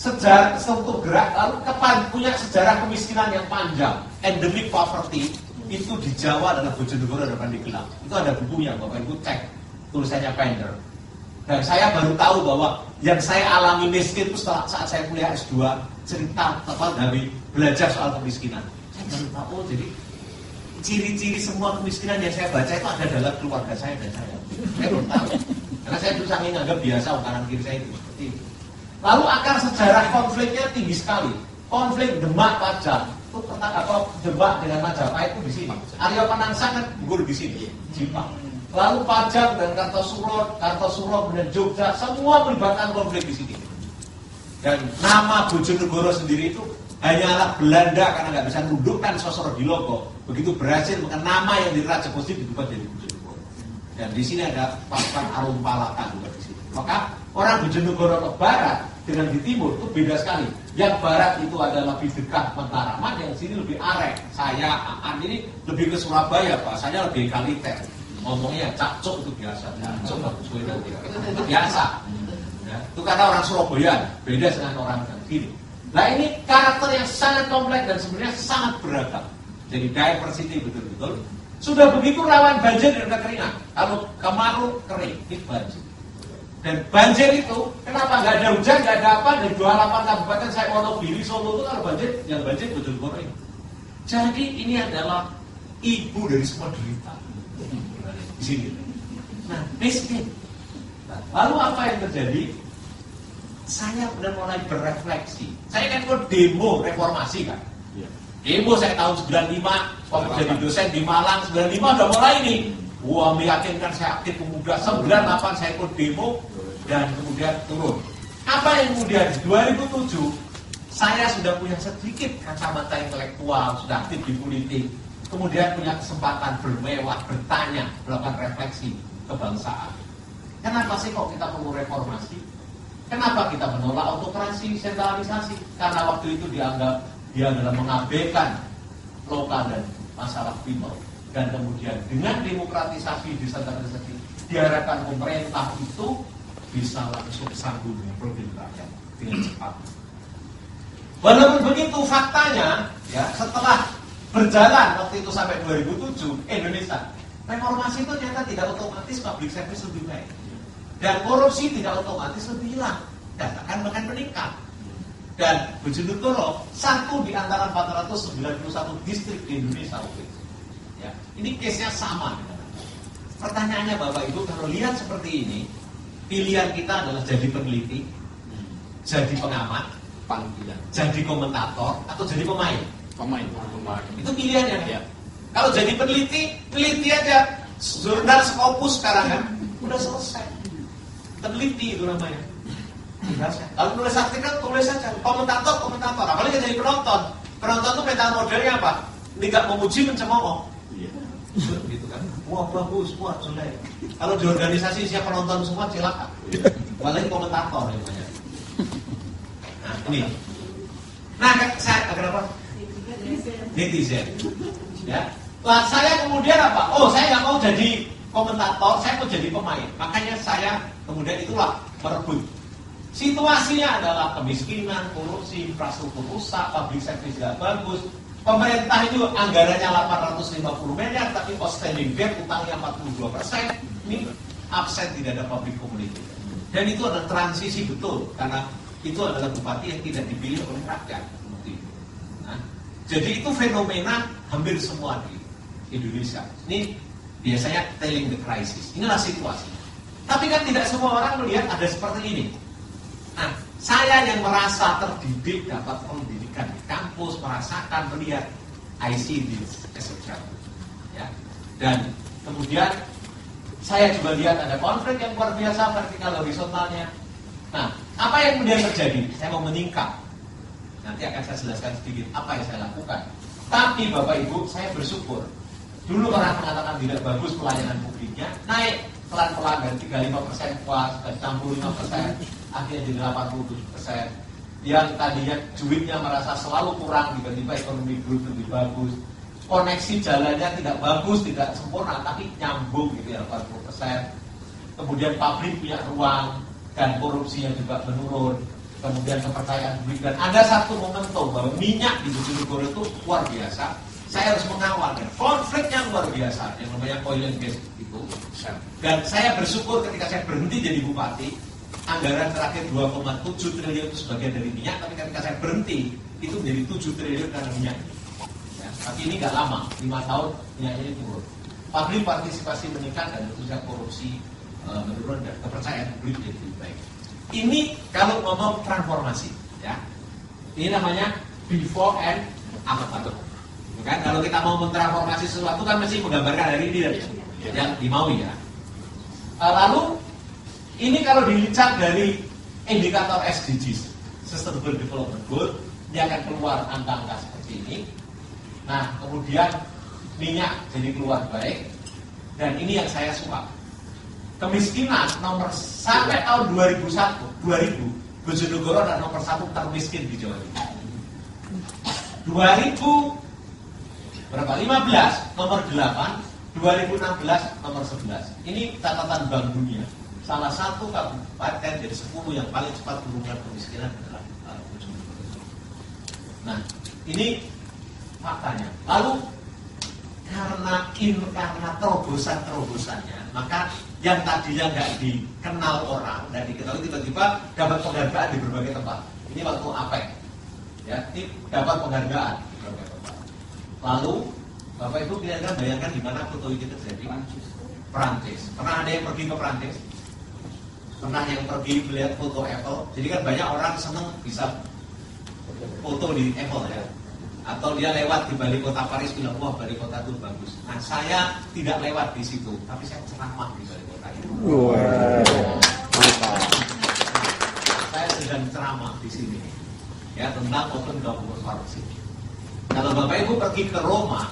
sejarah untuk gerak, lalu punya sejarah kemiskinan yang panjang, endemic poverty. Itu di Jawa adalah Bojonegoro ada Pandeglang. Itu ada bukunya, Bapak Ibu cek, tulisannya Pender. Dan saya baru tahu bahwa yang saya alami miskin itu saat saya kuliah S2, cerita dari belajar soal kemiskinan. Saya baru tahu, jadi ciri-ciri semua kemiskinan yang saya baca itu ada dalam keluarga saya dan saya. Saya belum tahu. Karena saya dulu sangat menganggap biasa, kanan kiri saya itu seperti itu. Lalu akar sejarah konfliknya tinggi sekali. Konflik Demak Pajang itu Demak dengan Majapahit itu di sini. Arya Penangsang kan gugur di sini, Jipang. Lalu Pajang dan Kartosuro dan Jogja, semua melibatkan konflik di sini. Dan nama Bojonegoro sendiri itu hanyalah Belanda karena nggak bisa nundukkan Sosro di logo. Begitu berhasil, maka nama yang di Raja Posti dibuat jadi Bojonegoro. Dan di sini ada pasukan Arum Palaka juga di sini. Maka orang Bojonegoro ke barat dengan di timur itu beda sekali. Yang barat itu adalah lebih dekat Mataraman, yang sini lebih arek. Saya Aan ini lebih ke Surabaya, bahasanya lebih egaliter. Ngomongnya cakcok itu biasa. Cakcok itu biasa. Ya, itu karena orang Surabaya beda dengan orang sini. Nah ini karakter yang sangat kompleks dan sebenarnya sangat beragam. Jadi diversity betul-betul. Sudah begitu rawan banjir dan kekeringan. Kalau kemarau kering, itu banjir. Dan banjir itu, kenapa nggak ada hujan, nggak ada apa, dari 28 kabupaten saya Wonogiri, Solo itu kalau banjir, yang banjir Bojonegoro ini. Jadi ini adalah ibu dari semua derita di sini. Nah, miskin. Nah, lalu apa yang terjadi? Saya benar mulai berefleksi. Saya kan mau demo reformasi kan. Demo saya tahun 95, waktu jadi dosen di Malang, 95 udah mulai nih. Wah, meyakinkan saya aktif pemuda. 98 saya ikut demo dan kemudian turun. Apa yang kemudian 2007 saya sudah punya sedikit kacamata intelektual, sudah aktif di politik. Kemudian punya kesempatan bermewah, bertanya, melakukan refleksi kebangsaan. Kenapa sih kok kita perlu reformasi? Kenapa kita menolak autokrasi, sentralisasi? Karena waktu itu dianggap dia adalah mengabaikan lokal dan masalah people. Dan kemudian dengan demokratisasi desentralisasi diharapkan pemerintah itu bisa langsung sambung dengan problem rakyat dengan cepat. Walaupun begitu faktanya, ya setelah berjalan waktu itu sampai 2007 Indonesia reformasi itu ternyata tidak otomatis public service lebih baik. Dan korupsi tidak otomatis lebih hilang, dan akan bahkan meningkat. Dan Bojonegoro satu di antara 491 distrik di Indonesia. Ya, ini case-nya sama. Pertanyaannya Bapak Ibu, kalau lihat seperti ini, pilihan kita adalah jadi peneliti, jadi pengamat, jadi komentator, atau jadi pemain. Pemain. Itu pilihannya. Ya. Kalau jadi peneliti aja. Jurnal Scopus sekarang kan, udah selesai. Peneliti itu namanya. Kalau nulis artikel, tulis saja. Komentator. Apalagi jadi penonton. Penonton itu mental modelnya apa? Tidak memuji, mencemooh. Gitu kan. Wah bagus, wah jelek. Kalau di organisasi siapa penonton semua celaka. Apalagi komentator yang banyak. Nah ini. Nah saya kenapa? Netizen. Ya. Lah saya kemudian apa? Oh saya nggak mau jadi komentator, saya mau jadi pemain. Makanya saya kemudian itulah merebut. Situasinya adalah kemiskinan, korupsi, infrastruktur rusak, public service tidak bagus. Pemerintah itu anggarannya 850 miliar, tapi outstanding debt utangnya 42%. Ini absen, tidak ada public community. Dan itu adalah transisi betul, karena itu adalah bupati yang tidak dipilih oleh rakyat. Nah, jadi itu fenomena hampir semua di Indonesia. Ini biasanya telling the crisis. Inilah situasi. Tapi kan tidak semua orang melihat ada seperti ini. Nah, saya yang merasa terdidik, dapat pendidikan di kampus, merasakan, melihat, I see this as a trouble. Ya. Dan kemudian saya juga lihat ada konflik yang luar biasa vertikal horizontalnya. Nah, apa yang kemudian terjadi? Saya mau menyingkap. Nanti akan saya jelaskan sedikit apa yang saya lakukan. Tapi Bapak Ibu, saya bersyukur. Dulu orang mengatakan tidak bagus pelayanan publiknya, naik pelan-pelan dari 35% puas, dari 65%, akhirnya jadi 87%. Yang tadinya duitnya merasa selalu kurang, tiba-tiba ekonomi growth lebih bagus. Koneksi jalannya tidak bagus, tidak sempurna, tapi nyambung gitu ya, 80%. Kemudian pabrik punya ruang, dan korupsinya juga menurun. Kemudian kepercayaan publik. Dan ada satu momentum bahwa minyak di Bojonegoro itu luar biasa. Saya harus mengawal, dan konfliknya luar biasa, yang namanya oil and gas itu. Dan saya bersyukur ketika saya berhenti jadi bupati, anggaran terakhir 2,7 triliun itu sebagian dari minyak, tapi ketika saya berhenti, itu menjadi 7 triliun karena minyak. Ya, tapi ini nggak lama, 5 tahun minyak ini turun. Publik partisipasi meningkat dan tentu saja korupsi menurun dan kepercayaan publik jadi lebih baik. Ini kalau ngomong transformasi, ya, ini namanya before and after. Kan kalau kita mau mentransformasi sesuatu kan mesti menggambarkan dari ini yang dimaui ya. Lalu ini kalau dilihat dari indikator SDGs, Sustainable Development Goal, dia akan keluar angka-angka seperti ini. Nah kemudian minyak jadi keluar baik, dan ini yang saya suka. Kemiskinan nomor sampai tahun 2000 Bojonegoro adalah nomor 1 termiskin di Jawa Timur. 2000 berapa? 15 nomor 8, 2016 nomor 11. Ini catatan Bank Dunia. Salah satu kabupaten dari 10 yang paling cepat menurunkan kemiskinan adalah Bojonegoro. Nah, ini faktanya. Lalu karena terobosan-terobosannya, maka yang tadinya nggak dikenal orang, nggak diketahui, tiba-tiba dapat penghargaan di berbagai tempat. Ini waktu APEC, ya, ini dapat penghargaan di berbagai tempat. Lalu Bapak Ibu kira-kira bayangkan di mana foto ini terjadi? Perancis. Pernah ada yang pergi ke Perancis? Pernah yang pergi melihat foto Apple? Jadi kan banyak orang senang bisa foto di Apple ya. Atau dia lewat di balik kota Paris bilang, wah balik kota itu bagus. Nah saya tidak lewat di situ, tapi saya ceramah di balik kota itu. Saya sedang ceramah di sini ya tentang open government policy. Kalau Bapak Ibu pergi ke Roma,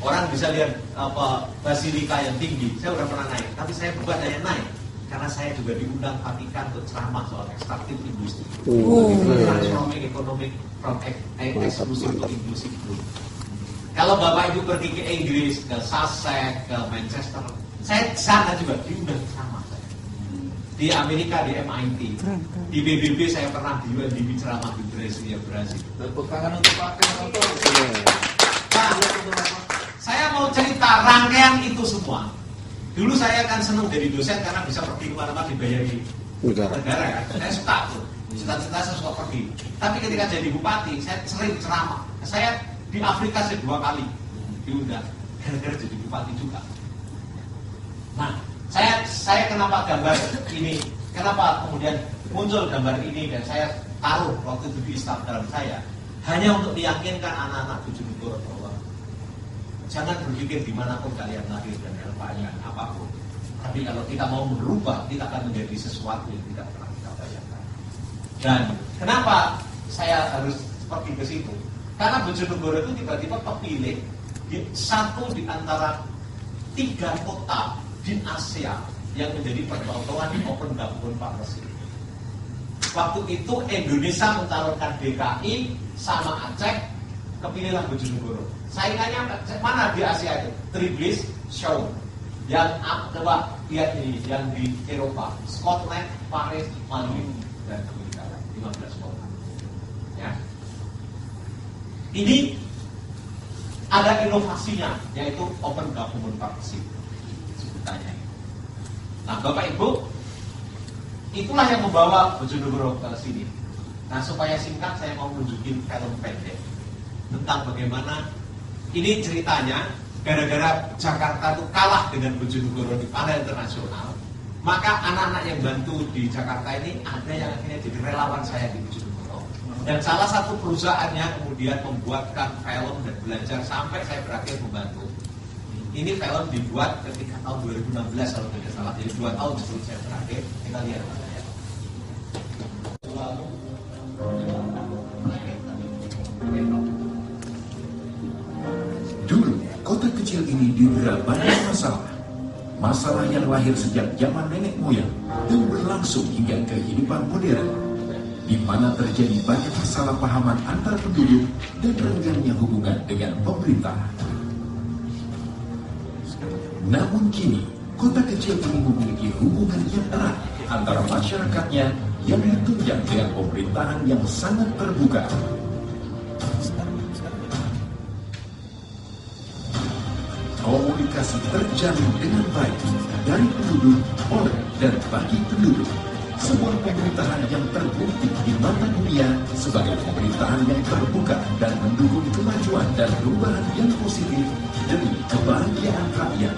orang bisa lihat apa basilika yang tinggi. Saya udah pernah naik, tapi saya bukan hanya naik, karena saya juga diundang Vatikan untuk ceramah soal ekstraktif industri. Transforming economic from eksklusif to inklusif. Kalau Bapak Ibu pergi ke Inggris, ke Sussex, ke Manchester, saya sana juga diundang ceramah saya. Di Amerika di MIT, di BBB saya pernah di UNDP ceramah di Brasilia, Brasil. Tepuk tangan untuk Pak Kenoto. Nah, saya mau cerita rangkaian itu semua. Dulu saya kan senang jadi dosen karena bisa pergi kemana-mana dibayari negara kan. Saya suka tuh. Cita-cita saya suka pergi. Tapi ketika jadi bupati, saya sering ceramah. Saya di Afrika 2 kali diundang gara-gara jadi bupati juga. Nah, saya kenapa gambar ini? Kenapa kemudian muncul gambar ini dan saya taruh waktu itu di Instagram saya? Hanya untuk meyakinkan anak-anak Bojonegoro bahwa jangan berpikir dimanapun kalian lahir dan apa apapun. Tapi kalau kita mau berubah, kita akan menjadi sesuatu yang tidak pernah kita bayangkan. Dan kenapa saya harus pergi ke situ? Karena Bojonegoro itu tiba-tiba kepilih satu di antara 3 kota di Asia yang menjadi percontohan di Open Government Partnership. Waktu itu Indonesia mencalonkan DKI sama Aceh, kepilihlah Bojonegoro. Saingannya mana di Asia itu? Triblis, Show. Yang coba lihat ini, yang di Eropa, Scotland, Paris, Madrid, dan Amerika, 15 kota. Ya. Ini ada inovasinya, yaitu Open Government Partnership sebutannya. Nah, Bapak Ibu, itulah yang membawa Bojonegoro ke sini. Nah, supaya singkat, saya mau nunjukin film pendek tentang bagaimana ini ceritanya. Gara-gara Jakarta itu kalah dengan Bojonegoro di panel internasional, maka anak-anak yang bantu di Jakarta ini ada yang akhirnya jadi relawan saya di Bojonegoro. Dan salah satu perusahaannya kemudian membuatkan film dan belajar sampai saya berakhir membantu. Ini film dibuat ketika tahun 2016 kalau tidak salah, jadi 2 tahun sebelum saya berakhir. Kita lihat ya. Dulu, kota kecil ini didera banyak masalah. Masalah yang lahir sejak zaman nenek moyang dan berlangsung hingga kehidupan modern, di mana terjadi banyak kesalahpahaman antar penduduk dan renggangnya hubungan dengan pemerintah. Namun kini, kota kecil ini memiliki hubungan yang erat antara masyarakatnya yang ditunjang dengan pemerintahan yang sangat terbuka. Komunikasi terjalin dengan baik dari penduduk, oleh dan bagi penduduk. Sebuah pemerintahan yang terbukti di mata dunia sebagai pemerintahan yang terbuka dan mendukung kemajuan dan perubahan yang positif demi kebahagiaan rakyat.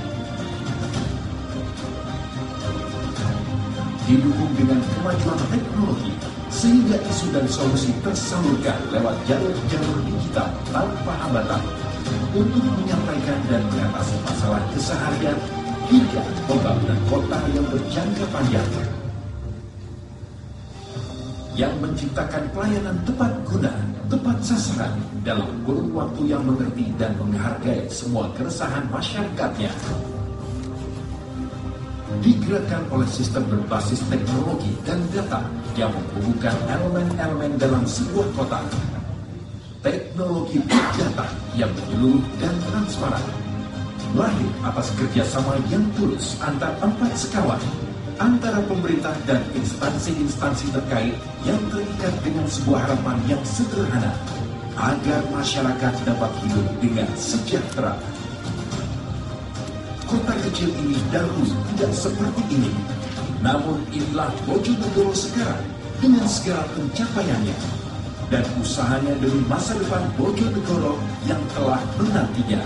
Didukung dengan kemajuan teknologi, sehingga isu dan solusi tersalurkan lewat jalur-jalur digital tanpa hambatan untuk menyampaikan dan mengatasi masalah keseharian hingga pembangunan kota yang berjangka panjang, yang menciptakan pelayanan tepat guna, tepat sasaran dalam kurun waktu yang mengerti dan menghargai semua keresahan masyarakatnya. Digerakkan oleh sistem berbasis teknologi dan data yang menghubungkan elemen-elemen dalam sebuah kota. Teknologi big data yang menyeluruh dan transparan, lahir atas kerjasama yang tulus antar 4 sekawan, antara pemerintah dan instansi-instansi terkait yang terikat dengan sebuah harapan yang sederhana, agar masyarakat dapat hidup dengan sejahtera. Kota kecil ini dahulu tidak seperti ini, namun inilah Bojonegoro sekarang dengan segala pencapaiannya dan usahanya demi masa depan Bojonegoro yang telah menantinya.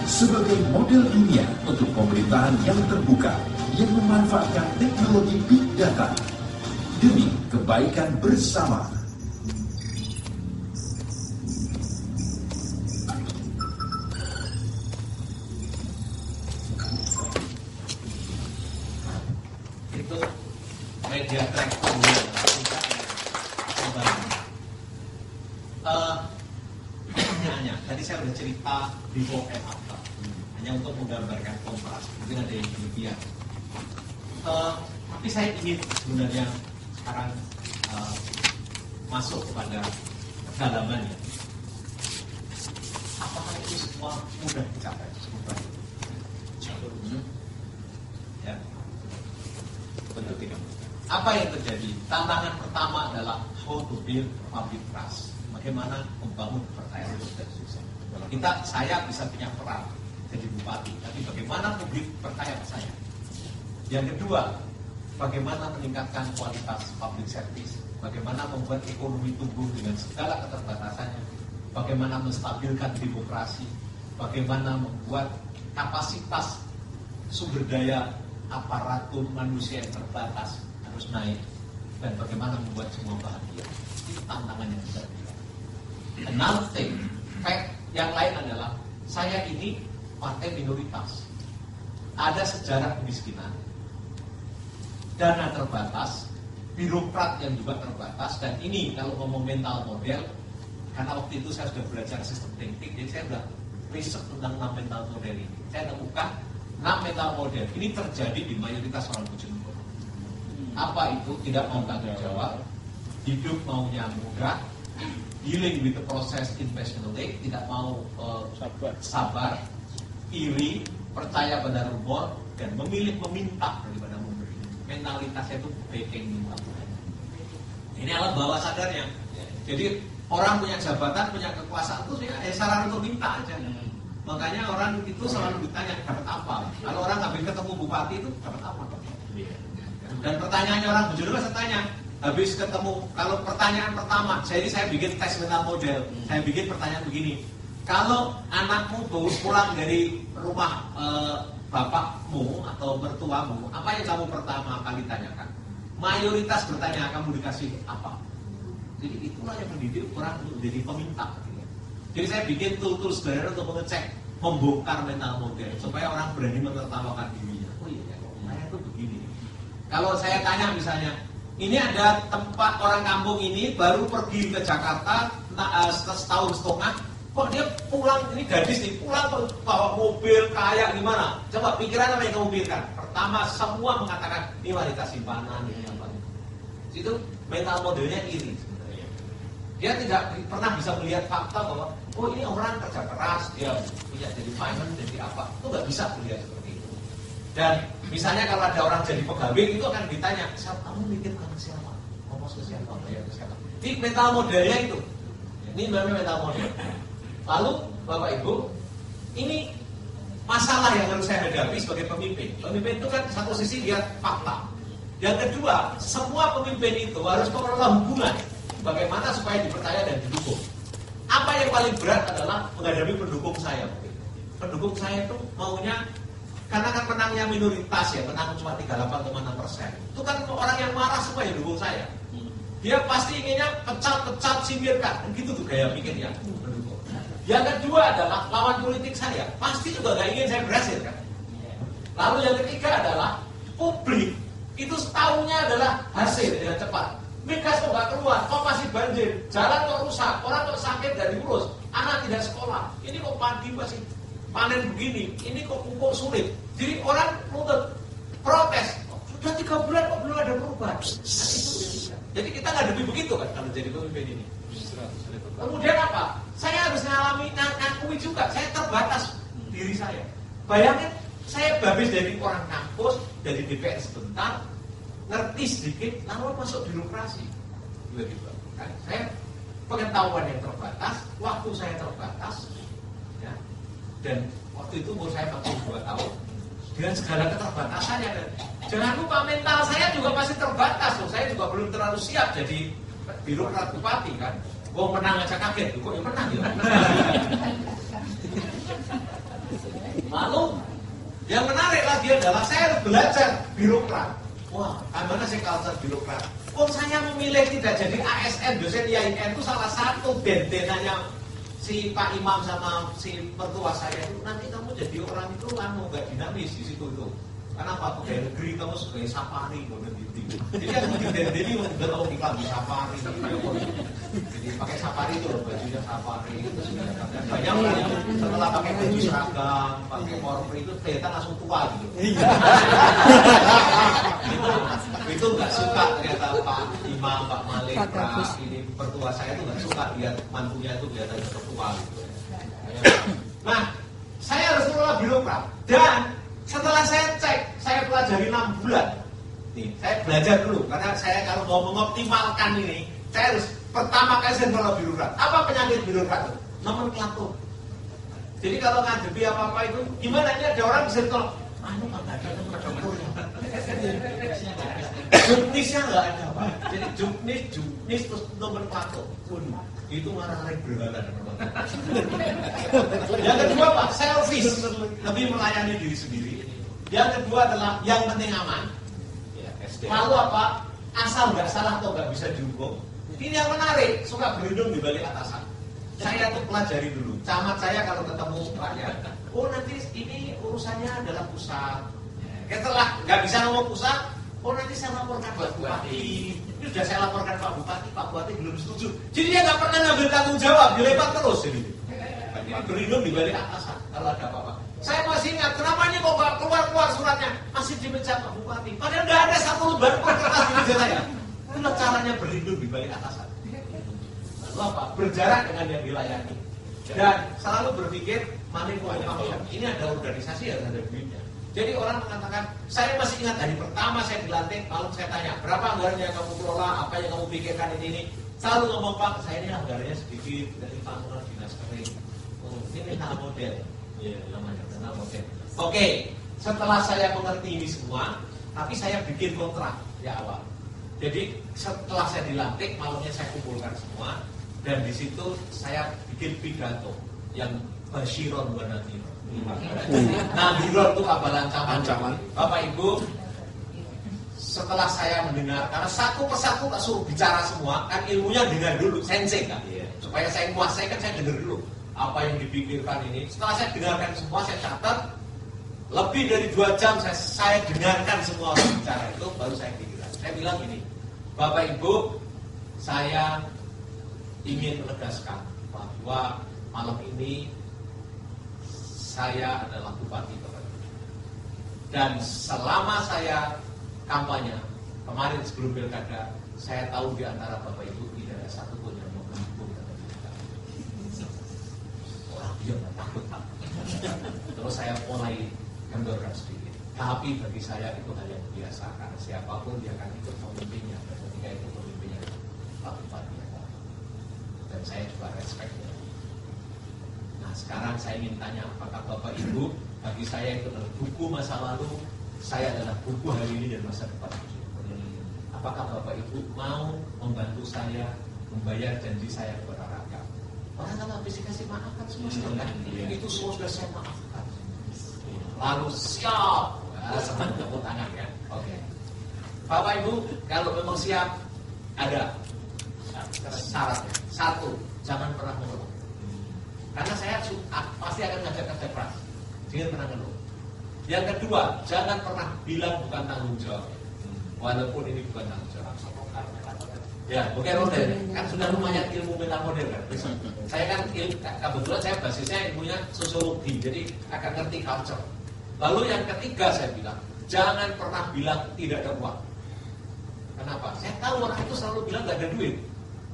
Sebagai model dunia untuk pemerintahan yang terbuka, yang memanfaatkan teknologi big data demi kebaikan bersama. Itu media track pertanyaannya, tadi saya sudah cerita before and after, hanya untuk menggambarkan kontras. Mungkin ada yang demikian. Tapi saya ingin sebenarnya sekarang masuk kepada kedalamannya. Apakah itu semua mudah dicapai? Ya, betul tidak? Apa yang terjadi? Tantangan pertama adalah how to build public trust. Bagaimana membangun kepercayaan itu sudah susah. Saya bisa punya peran. jadi bupati, tapi bagaimana publik percaya pada saya. Yang kedua, bagaimana meningkatkan kualitas public service, bagaimana membuat ekonomi tumbuh dengan segala keterbatasannya, bagaimana menstabilkan demokrasi, bagaimana membuat kapasitas sumber daya aparatur manusia yang terbatas harus naik, dan bagaimana membuat semua bahagia. Itu tantangan yang besar. Another thing, fact yang lain adalah saya ini partai minoritas. Ada sejarah kemiskinan, dana terbatas, birokrat yang juga terbatas, dan ini kalau ngomong mental model, karena waktu itu saya sudah belajar sistem thinking, jadi saya sudah riset tentang 6 mental model ini. Saya temukan 6 mental model ini terjadi di mayoritas orang Bojonegoro. Apa itu? Tidak mau tanggung jawab, hidup maunya mudah, dealing with the process impatiently, tidak mau sabar, iri, percaya pada rumor, dan memilih meminta daripada memberi. Mentalitasnya itu baking minta. Ini adalah bawah sadarnya. Jadi orang punya jabatan, punya kekuasaan itu saran untuk minta aja. Makanya orang itu selalu ditanya dapat apa. Kalau orang habis ketemu bupati itu dapat apa? Dan pertanyaannya orang Bojonegoro saya tanya, habis ketemu, kalau pertanyaan pertama, saya bikin tes mental model, saya bikin pertanyaan begini, kalau anakmu pulang dari rumah bapakmu atau mertuamu, apa yang kamu pertama kali tanyakan? Mayoritas bertanya, kamu dikasih apa? Jadi itulah yang mendidik orang untuk menjadi peminta. Jadi saya bikin tools sederhana untuk mengecek, membongkar mental model, supaya orang berani menertawakan dirinya. Oh iya, saya itu begini. Kalau saya tanya misalnya, ini ada tempat orang kampung ini baru pergi ke Jakarta setahun setengah, kok dia pulang, ini gadis nih, pulang bawa mobil kaya gimana? Coba pikiran apa yang kamu pikirkan? Pertama, semua mengatakan ini wanita simpanan, ini apa? Itu mental modelnya iri sebenarnya. Dia tidak pernah bisa melihat fakta bahwa oh ini orang kerja keras, dia punya jadi finance, jadi apa? Itu nggak bisa melihat seperti itu. Dan misalnya kalau ada orang jadi pegawai itu akan ditanya, siapa kamu mikir kamu siapa? Ngomong ke siapa? Ya ke siapa? Ini mental modelnya itu. Ini namanya mental model. Lalu Bapak Ibu, ini masalah yang harus saya hadapi sebagai pemimpin. Pemimpin itu kan satu sisi dia fakta. Yang kedua, semua pemimpin itu harus mengelola hubungan. Bagaimana supaya dipercaya dan didukung. Apa yang paling berat adalah menghadapi pendukung saya. Pendukung saya itu maunya, karena kan menangnya minoritas ya, menang cuma 38,6%. Itu kan orang yang marah semua yang dukung saya. Dia pasti inginnya pecat, singgirkan. Begitu tuh gaya pikirnya. Yang kedua adalah lawan politik saya. Pasti juga gak ingin saya berhasil kan. Lalu yang ketiga adalah publik. Itu setahunya adalah hasil dengan cepat. Migas kok gak keluar, kok masih banjir, jalan kok rusak, orang kok sakit dan diurus, anak tidak sekolah. Ini kok padi masih panen begini, ini kok pupuk sulit. Jadi orang nuntut protes, sudah 3 bulan kok belum ada perubahan. Nah, itu. Jadi kita ngadepi begitu kan kalau jadi pemimpin ini. Kemudian apa? Saya harus ngakui juga, saya terbatas diri saya. Bayangin, saya habis dari orang kampus, dari DPR sebentar, ngerti sedikit, lalu masuk birokrasi. Kan? Saya pengetahuan yang terbatas, waktu saya terbatas, ya. Dan waktu itu umur saya 42 tahun. Dengan segala keterbatasannya, jangan lupa mental saya juga masih terbatas. Saya juga belum terlalu siap jadi birokrat bupati kan. Wong menang aja kaget, kok yang menang ya? Lalu yang menarik lagi adalah saya harus belajar birokrat. Wah, bagaimana sih culture birokrat? Kok saya memilih tidak jadi ASN, dosen IAIN itu salah satu bentenanya si Pak Imam sama si mertua saya itu, nanti kamu jadi orang itu nggak dinamis di situ itu. Kenapa? Pegawai negeri kamu sebagai safari, gitu. Jadi aku jadi udah tahu di kelambi safari. Jadi pakai safari itu loh, bajunya safari itu banyak orang yang setelah pakai baju seragam, pakai korpri itu kelihatan langsung tua gitu. Itu nggak suka ternyata Pak Imam, Pak Malik, Pak ini pertua saya itu nggak suka lihat mantunya itu kelihatan tua gitu. Nah, saya harus mengelola birokrat dan setelah saya cek, saya pelajari 6 bulan. Nih, saya belajar dulu karena saya kalau mau mengoptimalkan ini, saya harus pertama kali saya mengelola birokrat. Apa penyakit birokrat itu? Nomenklatur. Jadi kalau ngadepi apa-apa itu, gimana ini ada orang bisa ditolong? Anu Pak, nggak ada dapurnya. Juknisnya nggak ada Pak. Jadi juknis terus nomor patuh pun itu marah-marah berhala. Yang kedua Pak, selfish, lebih melayani diri sendiri. Yang kedua adalah yang penting aman. Lalu apa? Asal nggak salah atau nggak bisa dihukum. Ini yang menarik, suka berlindung di balik atasan. Saya tuh pelajari dulu. Camat saya kalau ketemu rakyat, oh nanti ini urusannya adalah pusat. Setelah nggak bisa ngomong pusat, oh nanti saya laporkan Pak Bupati. Ini sudah saya laporkan Pak Bupati belum setuju. Jadi dia nggak pernah ngambil tanggung jawab, dilempar terus jadi. Berlindung di balik atasan kalau ada apa-apa. Saya masih ingat, kenapa ini kok nggak keluar suratnya? Masih di meja Pak Bupati. Padahal nggak ada satu lembar pun kertas di meja saya. Itulah caranya berlindung di balik atasan. Lalu apa? Berjarak dengan yang dilayani. Dan selalu berpikir, money for function. Ini ada organisasi, ada duitnya. Jadi orang mengatakan, saya masih ingat dari pertama saya dilantik, malam saya tanya, berapa anggaran yang kamu kelola, apa yang kamu pikirkan ini. Selalu ngomong, Pak, saya ini anggarannya sedikit, dari panturan dinas kering. Oh, ini mental model. Ya, namanya mental model. Oke, setelah saya mengerti ini semua, tapi saya bikin kontrak di awal. Jadi setelah saya dilantik, malamnya saya kumpulkan semua, dan di situ saya bikin pidato yang Basyiron wa Nadhir. Nadhir itu kabar ancaman. Bapak Ibu, setelah saya mendengar, karena satu persatu tak suruh bicara semua, kan ilmunya dengar dulu, sensing kan, supaya saya menguasai kan saya dengar dulu apa yang dipikirkan ini. Setelah saya dengarkan semua, saya catat. Lebih dari 2 jam saya dengarkan semua orang bicara itu, baru saya pikirkan. Saya bilang gini, Bapak Ibu, saya ingin menegaskan bahwa malam ini saya adalah Bupati Bapak Ibu. Dan selama saya kampanye kemarin sebelum pilkada, saya tahu di antara Bapak Ibu tidak ada satupun yang mau mendukung pilkada. Orang diam takut. Terus saya mulai kendorkan sedikit. Tapi bagi saya itu hal yang biasa, karena siapapun dia akan ikut pemimpinnya. Dan ketika itu pemimpinnya Pak Bupati. Dan saya juga respect. Nah sekarang saya ingin tanya, apakah Bapak Ibu, bagi saya itu adalah buku masa lalu, saya adalah buku hari ini dan masa depan. Apakah Bapak Ibu mau membantu saya membayar janji saya kepada rakyat? Orang kalau habis dikasih maaf kan semua sudah kan? Itu semua sudah saya maafkan. Lalu siap, senang tepuk tangan ya. Oke. Bapak Ibu, kalau memang siap, ada syaratnya. 1, jangan pernah mengeluh. Karena saya pasti akan ngajak kerja keras. Jangan pernah mengeluh. Yang kedua, jangan pernah bilang bukan tanggung jawab. Walaupun ini bukan tanggung jawab. Ya, bukan model. Kan sudah lumayan ilmu mental model kan. Saya kan kebetulan saya basisnya ilmunya sosiologi, jadi akan ngerti culture. Lalu yang ketiga saya bilang, jangan pernah bilang tidak ada uang. Kenapa? Saya tahu orang itu selalu bilang nggak ada duit.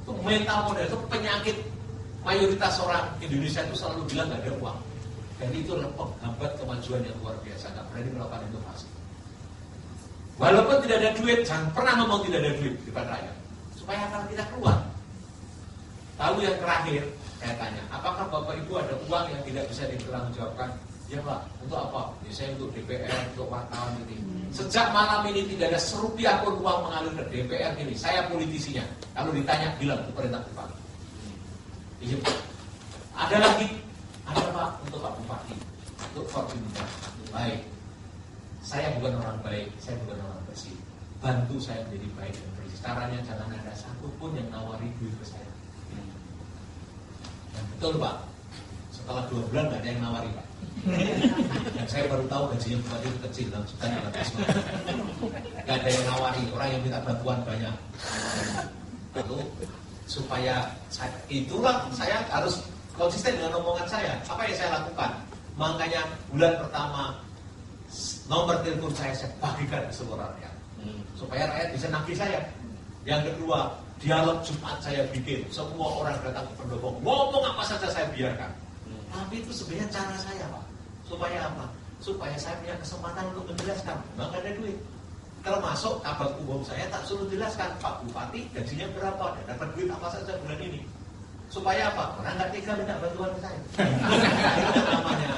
Itu mental model, itu penyakit mayoritas orang Indonesia itu selalu bilang nggak ada uang. Dan itu adalah penghambat kemajuan yang luar biasa. Nggak berani melakukan inovasi. Walaupun tidak ada duit, jangan pernah ngomong tidak ada duit di depan rakyat. Supaya akan kita keluar. Lalu yang terakhir, saya tanya, apakah Bapak Ibu ada uang yang tidak bisa dipertanggungjawabkan? Ya Pak, untuk apa? Biasanya untuk DPR, untuk wartawan ini. Sejak malam ini tidak ada serupiah pun uang mengalir ke DPR ini. Saya politisinya. Kalau ditanya, bilang itu perintah Bupati. Iya Pak. Ada lagi? Ada Pak, untuk Pak Bupati. Untuk Fortuna. Baik. Saya bukan orang baik, saya bukan orang bersih. Bantu saya menjadi baik dan bersih. Caranya jangan ada satupun yang nawari duit ke saya. Dan betul Pak, setelah 2 bulan nggak ada yang nawari Pak. Dan saya baru tahu gajinya Bupati itu kecil, langsung nggak ada yang nawari, orang yang minta bantuan banyak. Lalu supaya itulah saya harus konsisten dengan omongan saya. Apa yang saya lakukan? Makanya bulan pertama nomor telepon saya bagikan ke seluruh rakyat supaya rakyat bisa nagih saya. Yang kedua, dialog Jumat saya bikin, semua orang datang ke pendopo, ngomong apa saja saya biarkan. Tapi itu sebenarnya cara saya Pak. Supaya apa? Supaya saya punya kesempatan untuk menjelaskan. Memang ada duit. Termasuk kabar umum saya tak suruh jelaskan, Pak Bupati gajinya berapa dan dapat duit apa saja bulan ini. Supaya apa? Orang nggak tega minta bantuan ke saya. Itu namanya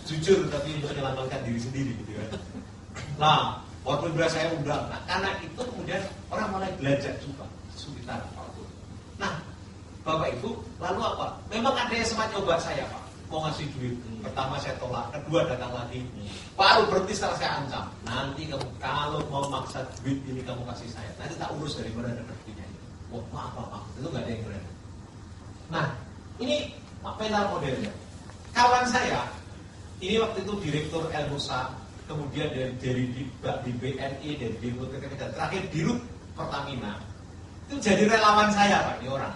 jujur tapi menyelamatkan diri sendiri gitu ya. Nah, walaupun beras saya undang, nah, karena itu kemudian orang mulai belajar juga kesulitan apapun. Nah, Bapak Ibu, lalu apa? Memang ada yang sempat coba saya Pak, mau ngasih duit. Pertama saya tolak, kedua datang lagi. Baru berhenti setelah saya ancam. Nanti kamu kalau mau maksa duit ini kamu kasih saya, nanti tak urus dari mana ada rezekinya. Wah, maaf, itu nggak ada yang berani. Nah, ini penal modelnya. Kawan saya, ini waktu itu Direktur El Musa, kemudian dari di BNI, dari Direktur PTT, dan terakhir Dirut Pertamina, itu jadi relawan saya Pak, ini orang.